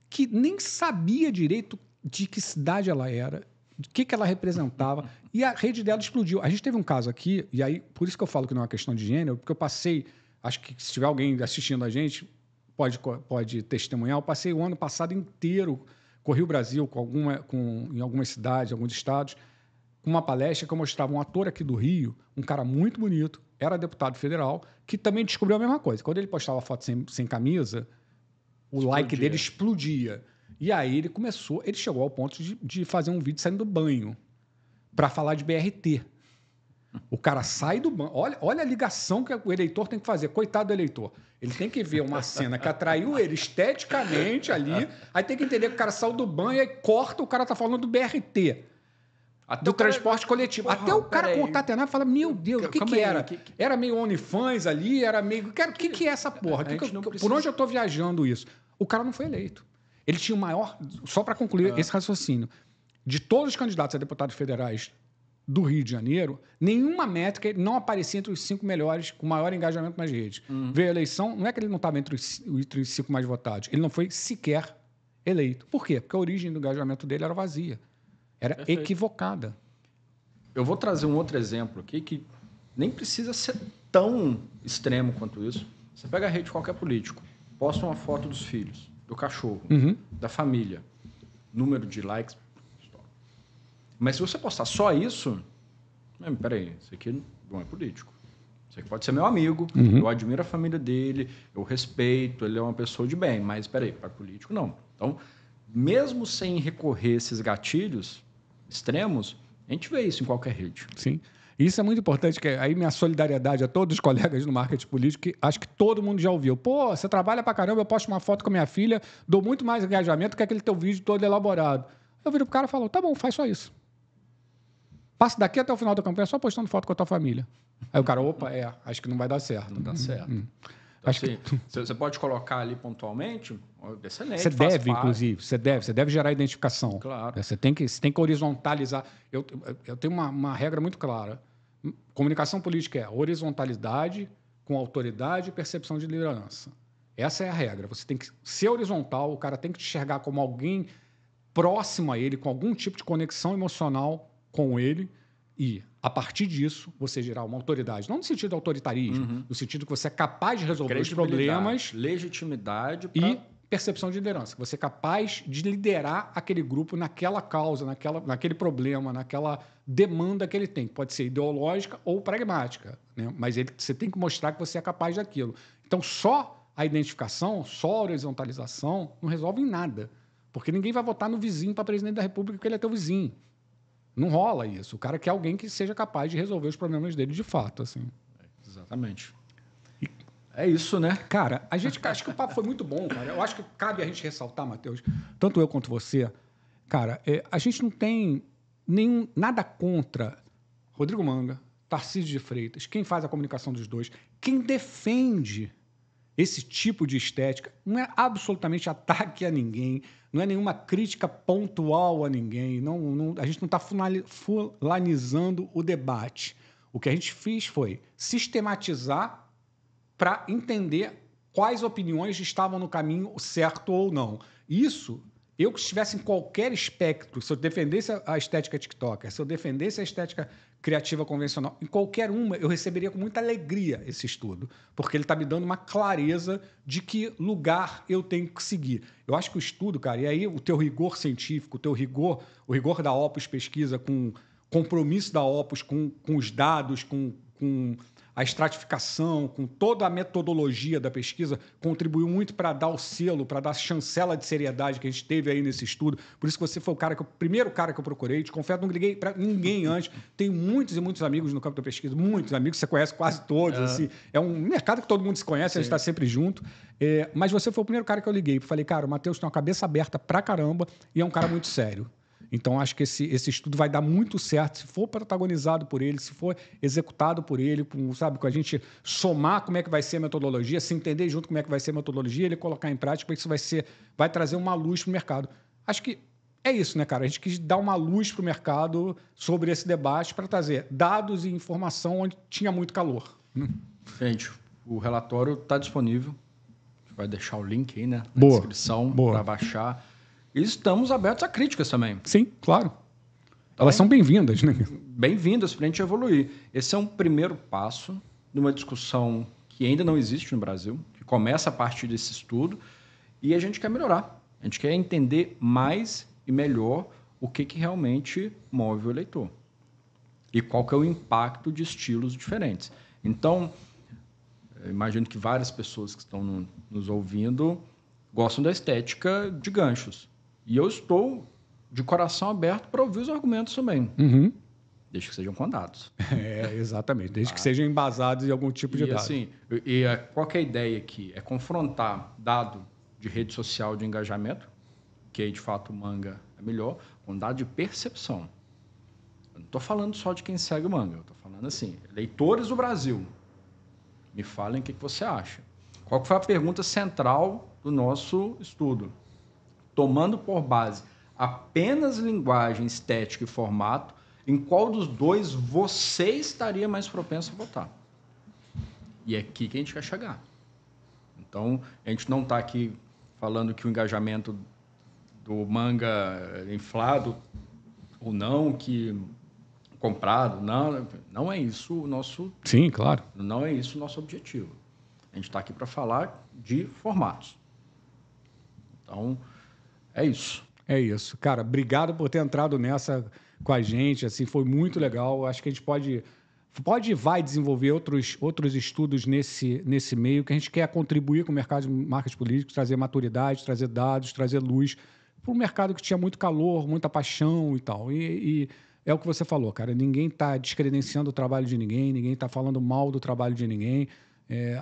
Que nem sabia direito de que cidade ela era, o que ela representava, e a rede dela explodiu. A gente teve um caso aqui, e aí, por isso que eu falo que não é uma questão de gênero, porque eu passei, acho que se tiver alguém assistindo a gente, pode testemunhar, eu passei o ano passado inteiro, corri o Brasil em algumas cidades, alguns estados, com uma palestra que eu mostrava um ator aqui do Rio, um cara muito bonito, era deputado federal, que também descobriu a mesma coisa. Quando ele postava foto sem camisa, o like dele explodia. E aí ele chegou ao ponto de fazer um vídeo saindo do banho para falar de BRT. O cara sai do banho. Olha a ligação que o eleitor tem que fazer. Coitado do eleitor. Ele tem que ver uma cena que atraiu ele esteticamente ali, aí tem que entender que o cara saiu do banho e corta, o cara tá falando do BRT. Do transporte coletivo. Até o cara contatenar e fala, meu Deus, o que era? Era meio OnlyFans ali, era meio... O que é essa porra? Por onde eu tô viajando isso? O cara não foi eleito. Ele tinha o maior... Só para concluir esse raciocínio. De todos os candidatos a deputados federais do Rio de Janeiro, nenhuma métrica ele não aparecia entre os 5 melhores, com maior engajamento nas redes. Veio a eleição, não é que ele não estava entre os 5 mais votados, ele não foi sequer eleito. Por quê? Porque a origem do engajamento dele era vazia. Era equivocada. Eu vou trazer um outro exemplo aqui que nem precisa ser tão extremo quanto isso. Você pega a rede de qualquer político, posta uma foto dos filhos, do cachorro, da família, número de likes. Mas se você postar só isso, peraí, isso aqui não é político. Isso aqui pode ser meu amigo, eu admiro a família dele, eu respeito, ele é uma pessoa de bem, mas peraí, para político não. Então, mesmo sem recorrer a esses gatilhos extremos, a gente vê isso em qualquer rede. Sim. Isso é muito importante, que aí minha solidariedade a todos os colegas no marketing político, que acho que todo mundo já ouviu. Pô, você trabalha pra caramba, eu posto uma foto com a minha filha, dou muito mais engajamento que aquele teu vídeo todo elaborado. Eu viro pro cara e falo, tá bom, faz só isso. Passa daqui até o final da campanha só postando foto com a tua família. Aí o cara, opa, acho que não vai dar certo. Não dá certo. Então, Acho assim, você pode colocar ali pontualmente, excelente. Você deve, inclusive, você deve gerar identificação. Claro. Você tem que horizontalizar. Eu tenho uma regra muito clara. Comunicação política é horizontalidade com autoridade e percepção de liderança. Essa é a regra. Você tem que ser horizontal, o cara tem que te enxergar como alguém próximo a ele, com algum tipo de conexão emocional com ele, e, a partir disso, você gerar uma autoridade. Não no sentido de autoritarismo, no sentido que você é capaz de resolver os problemas. Legitimidade e percepção de liderança. Você é capaz de liderar aquele grupo naquela causa, naquele problema, naquela demanda que ele tem. Pode ser ideológica ou pragmática, né? Mas você tem que mostrar que você é capaz daquilo. Então, só a identificação, só a horizontalização não resolve em nada. Porque ninguém vai votar no vizinho para presidente da República porque ele é teu vizinho. Não rola isso. O cara quer alguém que seja capaz de resolver os problemas dele de fato, assim. Exatamente. É isso, né? Cara, acho que o papo foi muito bom, cara. Eu acho que cabe a gente ressaltar, Matheus, tanto eu quanto você, cara, a gente não tem nada contra Rodrigo Manga, Tarcísio de Freitas, quem faz a comunicação dos dois, quem defende esse tipo de estética, não é absolutamente ataque a ninguém, não é nenhuma crítica pontual a ninguém, a gente não está fulanizando o debate. O que a gente fez foi sistematizar para entender quais opiniões estavam no caminho certo ou não. Isso, eu que estivesse em qualquer espectro, se eu defendesse a estética TikToker, se eu defendesse a estética criativa convencional, em qualquer uma, eu receberia com muita alegria esse estudo, porque ele está me dando uma clareza de que lugar eu tenho que seguir. Eu acho que o estudo, cara, e aí o teu rigor científico, o rigor da Opus Pesquisa, com compromisso da Opus com os dados, com a estratificação, com toda a metodologia da pesquisa, contribuiu muito para dar o selo, para dar a chancela de seriedade que a gente teve aí nesse estudo. Por isso que você foi o primeiro cara que eu procurei. Te confesso, não liguei para ninguém antes. Tenho muitos e muitos amigos no campo da pesquisa, muitos amigos, você conhece quase todos. Assim. É um mercado que todo mundo se conhece, Sim. A gente está sempre junto. Mas você foi o primeiro cara que eu liguei. Falei, cara, o Matheus tem uma cabeça aberta pra caramba e é um cara muito sério. Então, acho que esse estudo vai dar muito certo se for protagonizado por ele, se for executado por ele, sabe, com a gente somar como é que vai ser a metodologia, se entender junto como é que vai ser a metodologia, ele colocar em prática, isso vai trazer uma luz para o mercado. Acho que é isso, né, cara? A gente quis dar uma luz para o mercado sobre esse debate para trazer dados e informação onde tinha muito calor. Gente, o relatório está disponível. A gente vai deixar o link aí, né, na Boa. descrição para baixar. E estamos abertos a críticas também. Sim, claro. Elas são bem-vindas, né? Bem-vindas para a gente evoluir. Esse é um primeiro passo numa discussão que ainda não existe no Brasil, que começa a partir desse estudo, e a gente quer melhorar. A gente quer entender mais e melhor o que realmente move o eleitor. E qual que é o impacto de estilos diferentes. Então, eu imagino que várias pessoas que estão nos ouvindo gostam da estética de ganchos. E eu estou de coração aberto para ouvir os argumentos também. Uhum. Desde que sejam com dados. Exatamente. Desde que sejam embasados em algum tipo de dado. Assim, qual que é a ideia aqui? É confrontar dado de rede social de engajamento, que aí, de fato, o Manga é melhor, com dado de percepção. Eu não estou falando só de quem segue o Manga. Eu estou falando assim, eleitores do Brasil, me falem o que você acha. Qual que foi a pergunta central do nosso estudo? Tomando por base apenas linguagem, estética e formato, em qual dos dois você estaria mais propenso a votar. E é aqui que a gente quer chegar. Então, a gente não está aqui falando que o engajamento do Manga é inflado ou não, que comprado, não é isso o nosso... Sim, claro. Não é isso o nosso objetivo. A gente está aqui para falar de formatos. Então, é isso. É isso. Cara, obrigado por ter entrado nessa com a gente. Assim, foi muito legal. Acho que a gente pode e vai desenvolver outros estudos nesse meio, que a gente quer contribuir com o mercado de marketing político, trazer maturidade, trazer dados, trazer luz para um mercado que tinha muito calor, muita paixão e tal. E é o que você falou, cara. Ninguém está descredenciando o trabalho de ninguém está falando mal do trabalho de ninguém.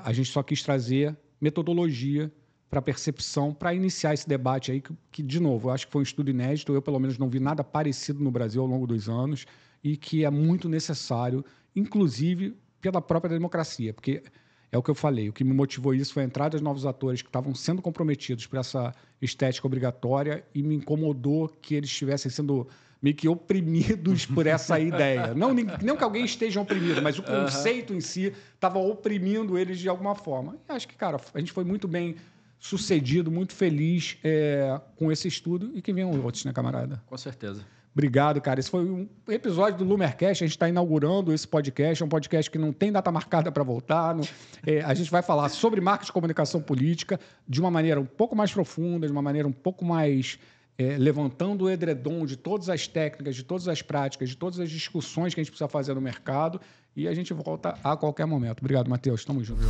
A gente só quis trazer metodologia para percepção, para iniciar esse debate aí, que, de novo, eu acho que foi um estudo inédito, eu, pelo menos, não vi nada parecido no Brasil ao longo dos anos, e que é muito necessário, inclusive pela própria democracia, porque é o que eu falei, o que me motivou isso foi a entrada de novos atores que estavam sendo comprometidos por essa estética obrigatória, e me incomodou que eles estivessem sendo meio que oprimidos por essa ideia. Não que alguém esteja oprimido, mas o conceito em si estava oprimindo eles de alguma forma. E acho que, cara, a gente foi muito bem sucedido, muito feliz com esse estudo, e que venham outros, né, camarada? Com certeza. Obrigado, cara. Esse foi um episódio do Lumercast. A gente está inaugurando esse podcast. É um podcast que não tem data marcada para voltar. A gente vai falar sobre marketing de comunicação política de uma maneira um pouco mais profunda, de uma maneira um pouco mais levantando o edredom de todas as técnicas, de todas as práticas, de todas as discussões que a gente precisa fazer no mercado. E a gente volta a qualquer momento. Obrigado, Matheus. Tamo junto.